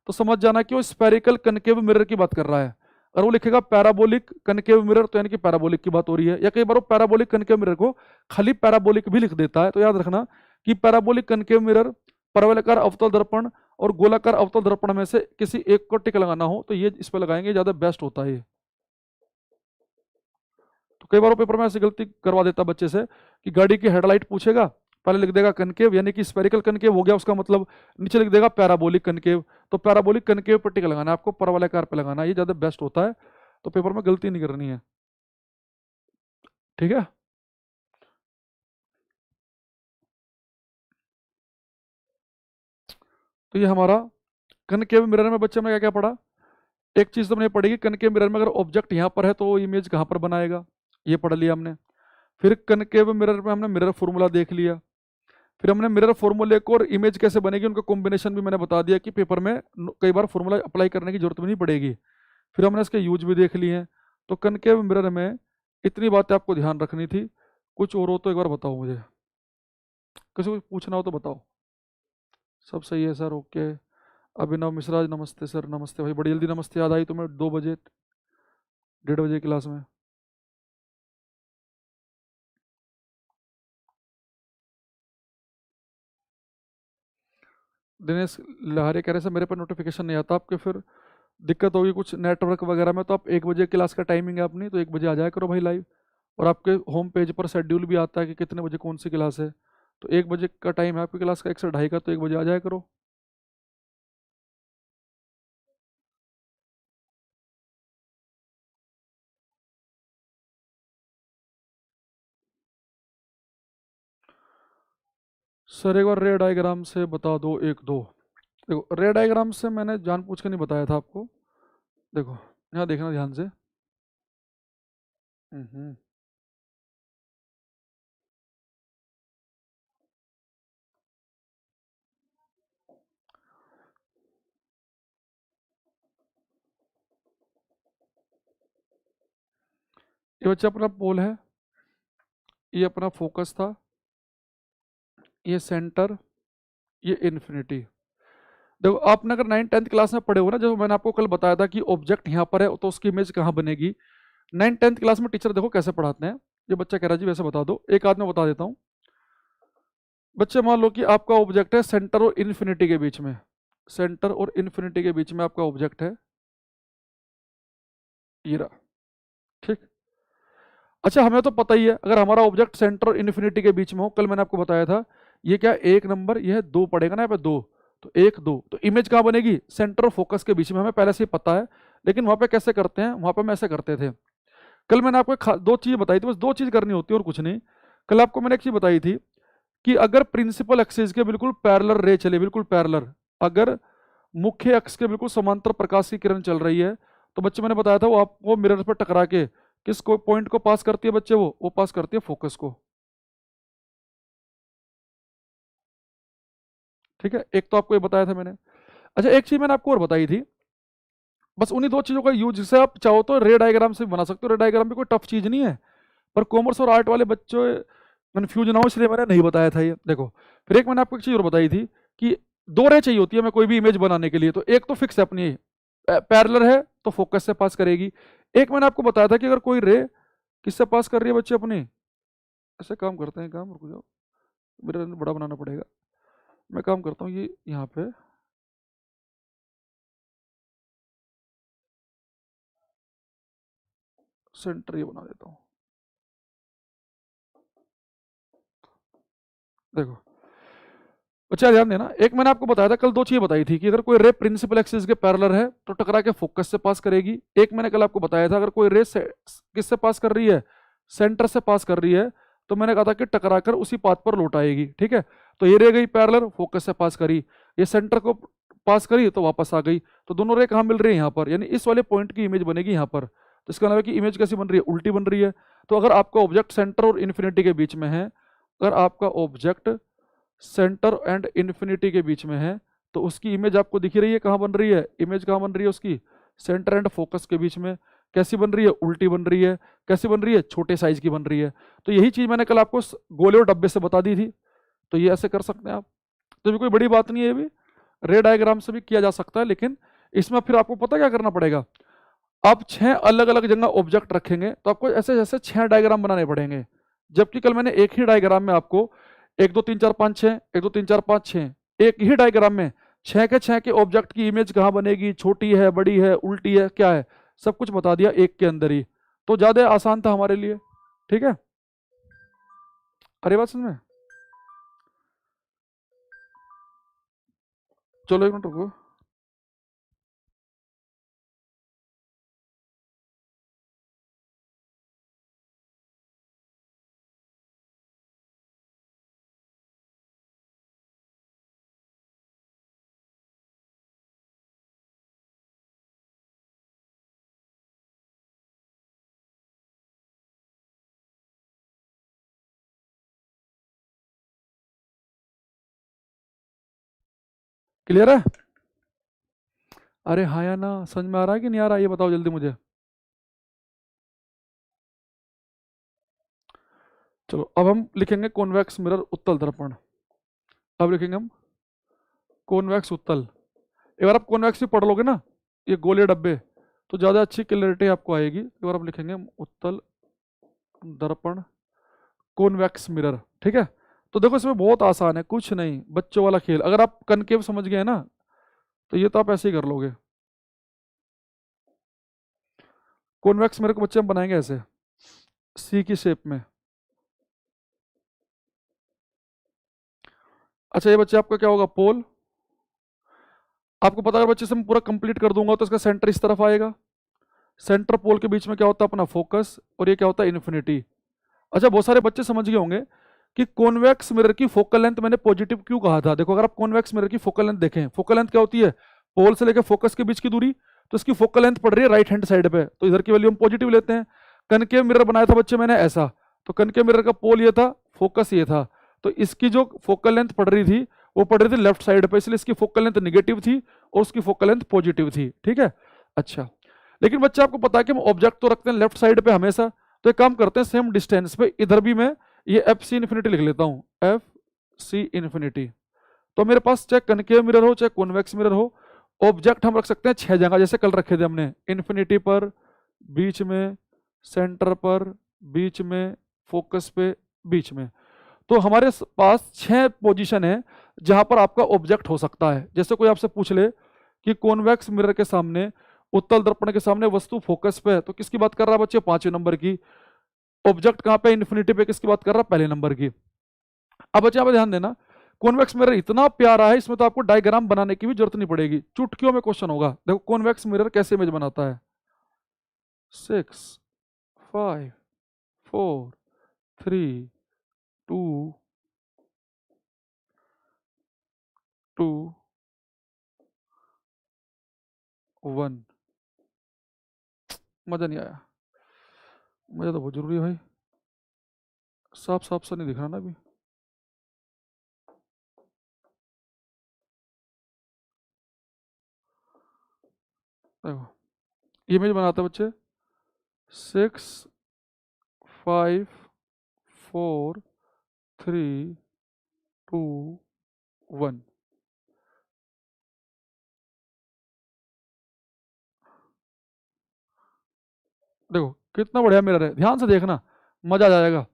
तो समझ जाना कि वो स्पेरिकल कनकेव मिरर की बात कर रहा है। अगर वो लिखेगा पैराबोलिक कनकेव मिरर तो यानी कि पैराबोलिक की बात हो रही है। या कई बार वो पैराबोलिक कनकेव मिरर को खाली पैराबोलिक भी लिख देता है। तो याद रखना कि पैराबोलिक कनकेव मिरर, परवलयाकार अवतल दर्पण और गोलाकार अवतल दर्पण में से किसी एक को टिक लगाना हो तो ये इस पर लगाएंगे, ज्यादा बेस्ट होता है ये। तो कई बार वो पेपर में ऐसी गलती करवा देता बच्चे से कि गाड़ी की हेडलाइट पूछेगा, पहले लिख देगा कनकेव यानी कि स्पेरिकल कनकेव हो गया उसका मतलब, नीचे लिख देगा पैराबोलिक कनकेव। तो पैराबोलिक कनकेव पर टिक लगाना है आपको, परवलयाकार पे लगाना है, ये ज्यादा बेस्ट होता है। तो पेपर में गलती नहीं करनी है, ठीक है। तो ये हमारा कनकेव मिरर में बच्चे में क्या क्या पढ़ा। एक चीज तुमने पढ़ेगी, कनकेव मिरर में अगर ऑब्जेक्ट यहाँ पर है तो इमेज कहाँ पर बनाएगा, ये पढ़ लिया हमने। फिर कनकेव मिरर में हमने मिरर फॉर्मूला देख लिया। फिर हमने मिरर फॉर्मूले को और इमेज कैसे बनेगी उनका कॉम्बिनेशन भी मैंने बता दिया कि पेपर में कई बार फॉर्मूला अप्लाई करने की जरूरत भी नहीं पड़ेगी। फिर हमने इसके यूज भी देख लिए हैं। तो कनकेव मिरर में इतनी बातें आपको ध्यान रखनी थी। कुछ और हो तो एक बार बताओ मुझे, किसी को पूछना हो तो बताओ। सब सही है सर, ओके। अभिनव मिश्रा, नमस्ते सर। नमस्ते भाई, बड़ी जल्दी नमस्ते याद आई तुम्हें, 2 बजे 1:30 क्लास में। दिनेश लहरे कह रहे सर मेरे पर नोटिफिकेशन नहीं आता आपके, फिर दिक्कत होगी कुछ नेटवर्क वगैरह में। तो आप 1 बजे क्लास का टाइमिंग है अपनी, तो 1 बजे आ जाया करो भाई लाइव। और आपके होम पेज पर शेड्यूल भी आता है कि कितने बजे कौन सी क्लास है। तो 1 बजे का टाइम है आपकी क्लास का, 1 से 2:30 का, तो 1 बजे आ जाया करो। सर एक बार रे डायग्राम से बता दो एक दो। देखो रे डायग्राम से मैंने जानबूझ के नहीं बताया था आपको। देखो यहाँ देखना ध्यान से। हम्म। ये बच्चा अपना पोल है, ये अपना फोकस था, ये सेंटर, ये इन्फिनिटी। देखो आपने अगर 9th 10th क्लास में पढ़े हो ना, जब मैंने आपको कल बताया था कि ऑब्जेक्ट यहाँ पर है तो उसकी इमेज कहाँ बनेगी। 9th 10th क्लास में टीचर देखो कैसे पढ़ाते हैं। ये बच्चा कह रहा है जी वैसे बता दो, एक आदमी बता देता हूँ। बच्चे मान लो कि आपका ऑब्जेक्ट है सेंटर और इन्फिनिटी के बीच में, सेंटर और इन्फिनिटी के बीच में आपका ऑब्जेक्ट है, ये रहा, ठीक। अच्छा हमें तो पता ही है अगर हमारा ऑब्जेक्ट सेंटर और इन्फिनिटी के बीच में हो, कल मैंने आपको बताया था ये क्या 1 नंबर, ये है 2 पड़ेगा ना यहाँ पे 2। तो 1 2, तो इमेज कहाँ बनेगी? सेंटर और फोकस के बीच में, हमें पहले से ही पता है। लेकिन वहां पे कैसे करते हैं, वहां पे हम ऐसे करते थे। कल मैंने आपको दो चीज बताई थी, बस 2 चीज करनी होती है और कुछ नहीं। कल आपको मैंने एक चीज बताई थी कि अगर प्रिंसिपल एक्सिस के बिल्कुल पैरेलल रे चले, बिल्कुल पैरेलल, अगर मुख्य अक्ष के बिल्कुल समांतर प्रकाश की किरण चल रही है, तो बच्चे मैंने बताया था वो आपको मिरर पर टकरा के किसको पॉइंट को पास करती है बच्चे? वो पास करती है फोकस को। ठीक है, एक तो आपको ये बताया था मैंने। अच्छा, एक चीज मैंने आपको और बताई थी, बस उन्हीं 2 चीजों का यूज, जिससे आप चाहो तो रे डायग्राम से भी बना सकते हो। रे डायग्राम भी कोई टफ चीज नहीं है, पर कॉमर्स और आर्ट वाले बच्चों कन्फ्यूज ना हो इसलिए मैंने नहीं बताया था ये। देखो, फिर एक मैंने आपको एक चीज और बताई थी कि 2 रे चाहिए होती है हमें कोई भी इमेज बनाने के लिए। तो एक तो फिक्स है अपनी, पैरेलल है तो फोकस से पास करेगी। एक मैंने आपको बताया था कि अगर कोई रे किससे पास कर रही है बच्चे अपनी, ऐसे काम करते हैं, काम रुक जाओ, मेरा बड़ा बनाना पड़ेगा। मैं काम करता हूँ ये यहाँ पे, सेंटर ये बना देता हूँ। देखो बच्चा ध्यान देना, एक मैंने आपको बताया था कल, 2 चीजें बताई थी कि अगर कोई रे प्रिंसिपल एक्सिस के पैरेलल है तो टकरा के फोकस से पास करेगी। एक मैंने कल आपको बताया था अगर कोई रे किससे पास कर रही है, सेंटर से पास कर रही है, तो मैंने कहा था कि टकरा कर उसी पाथ पर लौट आएगी। ठीक है, तो ये रे गई पैरेलल, फोकस से पास करी, ये सेंटर को पास करी तो वापस आ गई। तो दोनों रे कहाँ मिल रही है? यहाँ पर, यानी इस वाले पॉइंट की इमेज बनेगी यहाँ पर। तो इसका मतलब है कि इमेज कैसी बन रही है? उल्टी बन रही है। तो अगर आपका ऑब्जेक्ट सेंटर और इन्फिनिटी के बीच में है, अगर आपका ऑब्जेक्ट सेंटर एंड इन्फिनिटी के बीच में है, तो उसकी इमेज आपको दिख रही है कहाँ बन रही है? इमेज कहाँ बन रही है उसकी? सेंटर एंड फोकस के बीच में। कैसी बन रही है? उल्टी बन रही है। कैसी बन रही है? छोटे साइज की बन रही है। तो यही चीज मैंने कल आपको गोले और डब्बे से बता दी थी। तो ये ऐसे कर सकते हैं आप, तो भी कोई बड़ी बात नहीं है, ये भी रे डायग्राम से भी किया जा सकता है। लेकिन इसमें फिर आपको पता क्या करना पड़ेगा, आप 6 अलग अलग जगह ऑब्जेक्ट रखेंगे तो आपको ऐसे जैसे 6 डायग्राम बनाने पड़ेंगे। जबकि कल मैंने एक ही डायग्राम में आपको 1 2 3 4 5 6, 1 2 3 4 5 6, एक ही डायग्राम में 6 के ऑब्जेक्ट की इमेज कहाँ बनेगी, छोटी है, बड़ी है, उल्टी है, क्या है, सब कुछ बता दिया एक के अंदर ही। तो ज्यादा आसान था हमारे लिए। ठीक है, अरे बात समझ में, चलो 1 मिनट रुको। क्लियर है? अरे हाँ या ना, समझ में आ रहा है कि नहीं आ रहा, ये बताओ जल्दी मुझे। चलो अब हम लिखेंगे कॉन्वेक्स मिरर उत्तल दर्पण। अब लिखेंगे हम कॉन्वेक्स उत्तल। एक बार आप कॉन्वेक्स भी पढ़ लोगे ना, ये गोले डब्बे, तो ज़्यादा अच्छी क्लैरिटी आपको आएगी। एक बार आप लिखेंगे हम उत्तल दर्पण कॉन्वेक्स मिरर। ठीक है, तो देखो इसमें बहुत आसान है, कुछ नहीं, बच्चों वाला खेल। अगर आप कनकेव समझ गए ना, तो ये तो आप ऐसे ही कर लोगे। कॉन्वेक्स मिरर को बच्चे हम बनाएंगे ऐसे, सी की शेप में। अच्छा ये बच्चे आपका क्या होगा? पोल। आपको पता है बच्चे से मैं पूरा कंप्लीट कर दूंगा तो इसका सेंटर इस तरफ आएगा। सेंटर पोल के बीच में क्या होता है? अपना फोकस। और ये क्या होता है? इन्फिनिटी। अच्छा बहुत सारे बच्चे समझ गए होंगे कि कॉन्वेक्स मिरर की फोकल लेंथ मैंने पॉजिटिव क्यों कहा था। देखो अगर आप कॉन्वेक्स मिरर की फोकल लेंथ देखें, फोकल लेंथ क्या होती है? पोल से लेकर फोकस के बीच की दूरी। तो इसकी फोकल लेंथ पड़ रही है राइट हैंड साइड पे, तो इधर की वैल्यू हम पॉजिटिव लेते हैं। कनकेव मिरर बनाया था बच्चे मैंने ऐसा, तो कनकेव मिरर का पोल ये था, फोकस ये था, तो इसकी जो फोकल लेंथ पड़ रही थी वो पड़ रही थी लेफ्ट साइड पे, इसलिए इसकी फोकल लेंथ निगेटिव थी और उसकी फोकल लेंथ पॉजिटिव थी। ठीक है, अच्छा लेकिन बच्चे आपको पता है कि हम ऑब्जेक्ट तो रखते हैं लेफ्ट साइड पे हमेशा, तो एक काम करते हैं सेम डिस्टेंस पे इधर भी मैं ये एफ सी इन्फिनिटी लिख लेता हूँ, एफ सी इन्फिनिटी। तो मेरे पास चाहे कनकेव मिरर हो चाहे कॉन्वेक्स मिरर हो, ऑब्जेक्ट हम रख सकते हैं 6 जगह, जैसे कल रखे थे हमने, इन्फिनिटी पर, बीच में, सेंटर पर, बीच में, फोकस पे, बीच में। तो हमारे पास 6 पोजीशन है जहां पर आपका ऑब्जेक्ट हो सकता है। जैसे कोई आपसे पूछ ले कि कॉन्वेक्स मिरर के सामने, उत्तल दर्पण के सामने वस्तु फोकस पे है, तो किसकी बात कर रहा है बच्चे? 5वें नंबर की। ऑब्जेक्ट कहां पे? इन्फिनिटी पे, किसकी बात कर रहा है? पहले नंबर की। अब बच्चे आप ध्यान देना, कॉन्वेक्स मिरर इतना प्यारा है, इसमें तो आपको डायग्राम बनाने की भी जरूरत नहीं पड़ेगी, चुटकियों में क्वेश्चन होगा। देखो कॉन्वेक्स मिरर कैसे इमेज बनाता है, 6 5 4 3 2 2 1। मजा नहीं आया, मुझे तो बहुत जरूरी है भाई, साफ साफ सा नहीं दिख रहा ना अभी। देखो इमेज बनाता है बच्चे, 6 5 4 3 2 1। देखो कितना बढ़िया मिरर है, ध्यान से देखना, मजा आ जाएगा।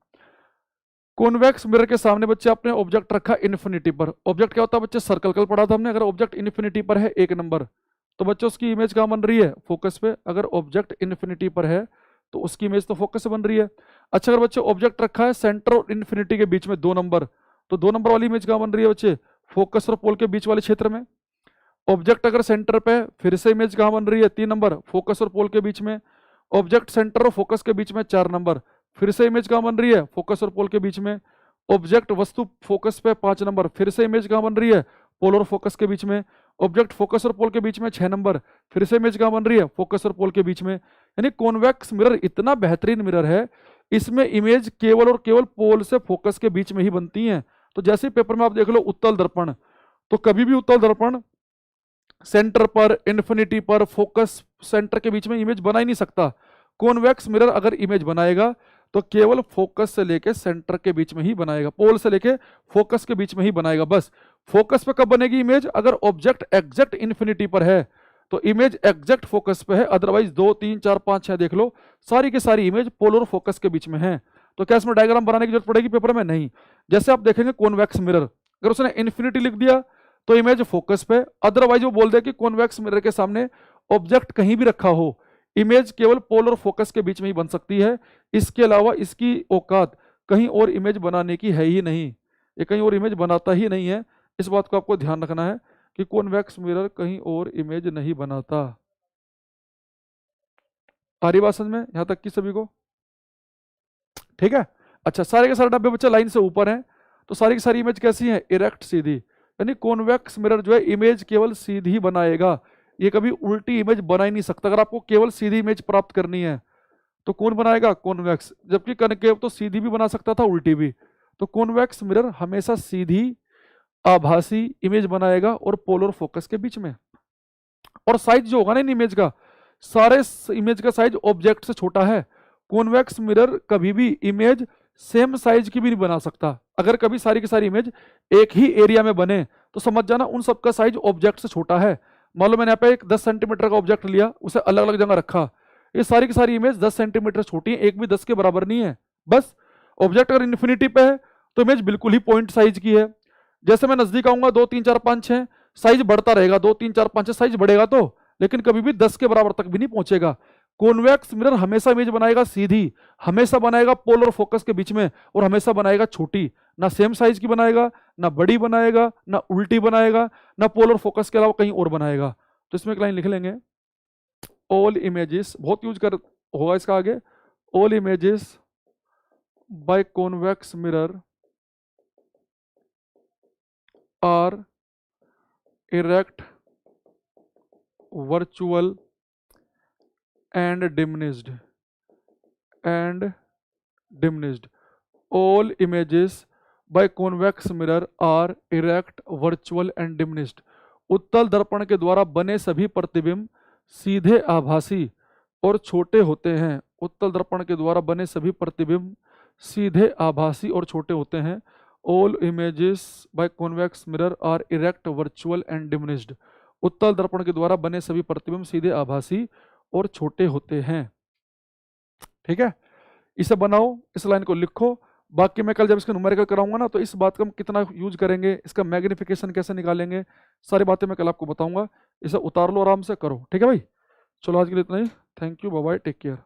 कॉन्वेक्स मिरर के सामने बच्चे आपने ऑब्जेक्ट रखा इन्फिनिटी पर। ऑब्जेक्ट क्या होता है बच्चे, सर्कल कल पढ़ा था हमने। अगर ऑब्जेक्ट इन्फिनिटी पर है 1 नंबर, तो बच्चों उसकी इमेज कहाँ बन रही है, फोकस पे। अगर ऑब्जेक्ट इन्फिनिटी पर है तो उसकी इमेज तो फोकस से बन रही है। अच्छा अगर बच्चे ऑब्जेक्ट रखा है सेंटर और इन्फिनिटी के बीच में 2 नंबर, तो 2 नंबर वाली इमेज कहाँ बन रही है बच्चे, फोकस और पोल के बीच वाले क्षेत्र में। ऑब्जेक्ट अगर सेंटर पे है, फिर से इमेज कहाँ बन रही है, 3 नंबर, फोकस और पोल के बीच में। ऑब्जेक्ट सेंटर और फोकस के बीच में 4 नंबर, फिर से इमेज कहाँ बन रही है, फोकस और पोल के बीच में। ऑब्जेक्ट वस्तु फोकस पे 5 नंबर, फिर से इमेज कहाँ बन रही है, पोल और फोकस के बीच में। ऑब्जेक्ट फोकस और पोल के बीच में 6 नंबर, फिर से इमेज कहाँ बन रही है, फोकस और पोल के बीच में। यानी कॉन्वेक्स मिरर इतना बेहतरीन मिरर है, इसमें इमेज केवल और केवल पोल से फोकस के बीच में ही बनती है। तो जैसे पेपर में आप देख लो उत्तल दर्पण, तो कभी भी उत्तल दर्पण सेंटर पर, इन्फिनिटी पर, फोकस सेंटर के बीच में इमेज बना ही नहीं सकता। कॉन्वेक्स मिरर अगर इमेज बनाएगा तो केवल फोकस से लेके सेंटर के बीच में ही बनाएगा, पोल से लेके फोकस के बीच में ही बनाएगा बस। फोकस पे कब बनेगी इमेज, अगर ऑब्जेक्ट एग्जैक्ट इन्फिनिटी पर है तो इमेज एग्जैक्ट फोकस पे है, अदरवाइज 2 3 4 5 6 देख लो, सारी की सारी इमेज पोल और फोकस के बीच में है। तो क्या इसमें डायग्राम बनाने की जरूरत पड़ेगी पेपर में, नहीं। जैसे आप देखेंगे कॉन्वेक्स मिरर, अगर उसने इन्फिनिटी लिख दिया तो इमेज फोकस पे, अदरवाइज वो बोल दे कि कॉन्वेक्स मिरर के सामने ऑब्जेक्ट कहीं भी रखा हो, इमेज केवल पोल और फोकस के बीच में ही बन सकती है। इसके अलावा इसकी औकात कहीं और इमेज बनाने की है ही नहीं, ये कहीं और इमेज बनाता ही नहीं है। इस बात को आपको ध्यान रखना है कि कॉन्वेक्स मिरर कहीं और इमेज नहीं बनाता। आ रही बात समझ में यहां तक की सभी को, ठीक है। अच्छा सारे के सारे डब्बे बच्चे लाइन से ऊपर हैं, तो सारी की सारी इमेज कैसी है, इरेक्ट सीधी। यानी कॉन्वेक्स मिरर जो है इमेज केवल सीधी बनाएगा, ये कभी उल्टी इमेज बना ही नहीं सकता। अगर आपको केवल सीधी इमेज प्राप्त करनी है तो कौन बनाएगा, कॉन्वेक्स। जबकि कनकेव तो सीधी भी बना सकता था, उल्टी भी। तो कॉन्वेक्स मिरर हमेशा सीधी आभासी इमेज बनाएगा और पोलर फोकस के बीच में। और साइज जो होगा ना इन इमेज का, सारे इमेज का साइज ऑब्जेक्ट से छोटा है। कॉन्वेक्स मिरर कभी भी इमेज सेम साइज की भी नहीं बना सकता। अगर कभी सारी की सारी इमेज एक ही एरिया में बने तो समझ जाना उन सबका साइज ऑब्जेक्ट से छोटा है। मान लो मैंने यहाँ पे एक 10 सेंटीमीटर का ऑब्जेक्ट लिया, उसे अलग अलग जगह रखा, ये सारी की सारी इमेज 10 सेंटीमीटर छोटी है, एक भी 10 के बराबर नहीं है। बस ऑब्जेक्ट अगर इन्फिनिटी पे है तो इमेज बिल्कुल ही पॉइंट साइज की है। जैसे मैं नजदीक आऊंगा 2 3 4 5 6, साइज बढ़ता रहेगा, 2 3 4 5 6 साइज बढ़ेगा तो, लेकिन कभी भी 10 के बराबर तक भी नहीं पहुंचेगा। कॉन्वेक्स मिरर हमेशा इमेज बनाएगा सीधी, हमेशा बनाएगा पोल और फोकस के बीच में, और हमेशा बनाएगा छोटी। ना सेम साइज की बनाएगा, ना बड़ी बनाएगा, ना उल्टी बनाएगा, ना पोल और फोकस के अलावा कहीं और बनाएगा। तो इसमें एक लाइन लिख लेंगे, ऑल इमेजेस, बहुत यूज कर होगा इसका आगे, all images by convex mirror are erect, virtual and diminished. All images by convex mirror are erect, virtual and diminished. उत्तल दर्पण के द्वारा बने सभी प्रतिबिंब सीधे आभासी और छोटे होते हैं। उत्तल दर्पण के द्वारा बने सभी प्रतिबिंब सीधे आभासी और छोटे होते हैं। All images by convex mirror are erect, virtual and diminished. उत्तल दर्पण के द्वारा बने सभी प्रतिबिंब सीधे आभासी और छोटे होते हैं। ठीक है, इसे बनाओ, इस लाइन को लिखो। बाकी मैं कल जब इसका न्यूमेरिकल कराऊंगा ना, तो इस बात का हम कितना यूज करेंगे, इसका मैग्निफिकेशन कैसे निकालेंगे, सारी बातें मैं कल आपको बताऊंगा। इसे उतार लो, आराम से करो। ठीक है भाई, चलो आज के लिए इतना ही। Thank you, bye bye, take care.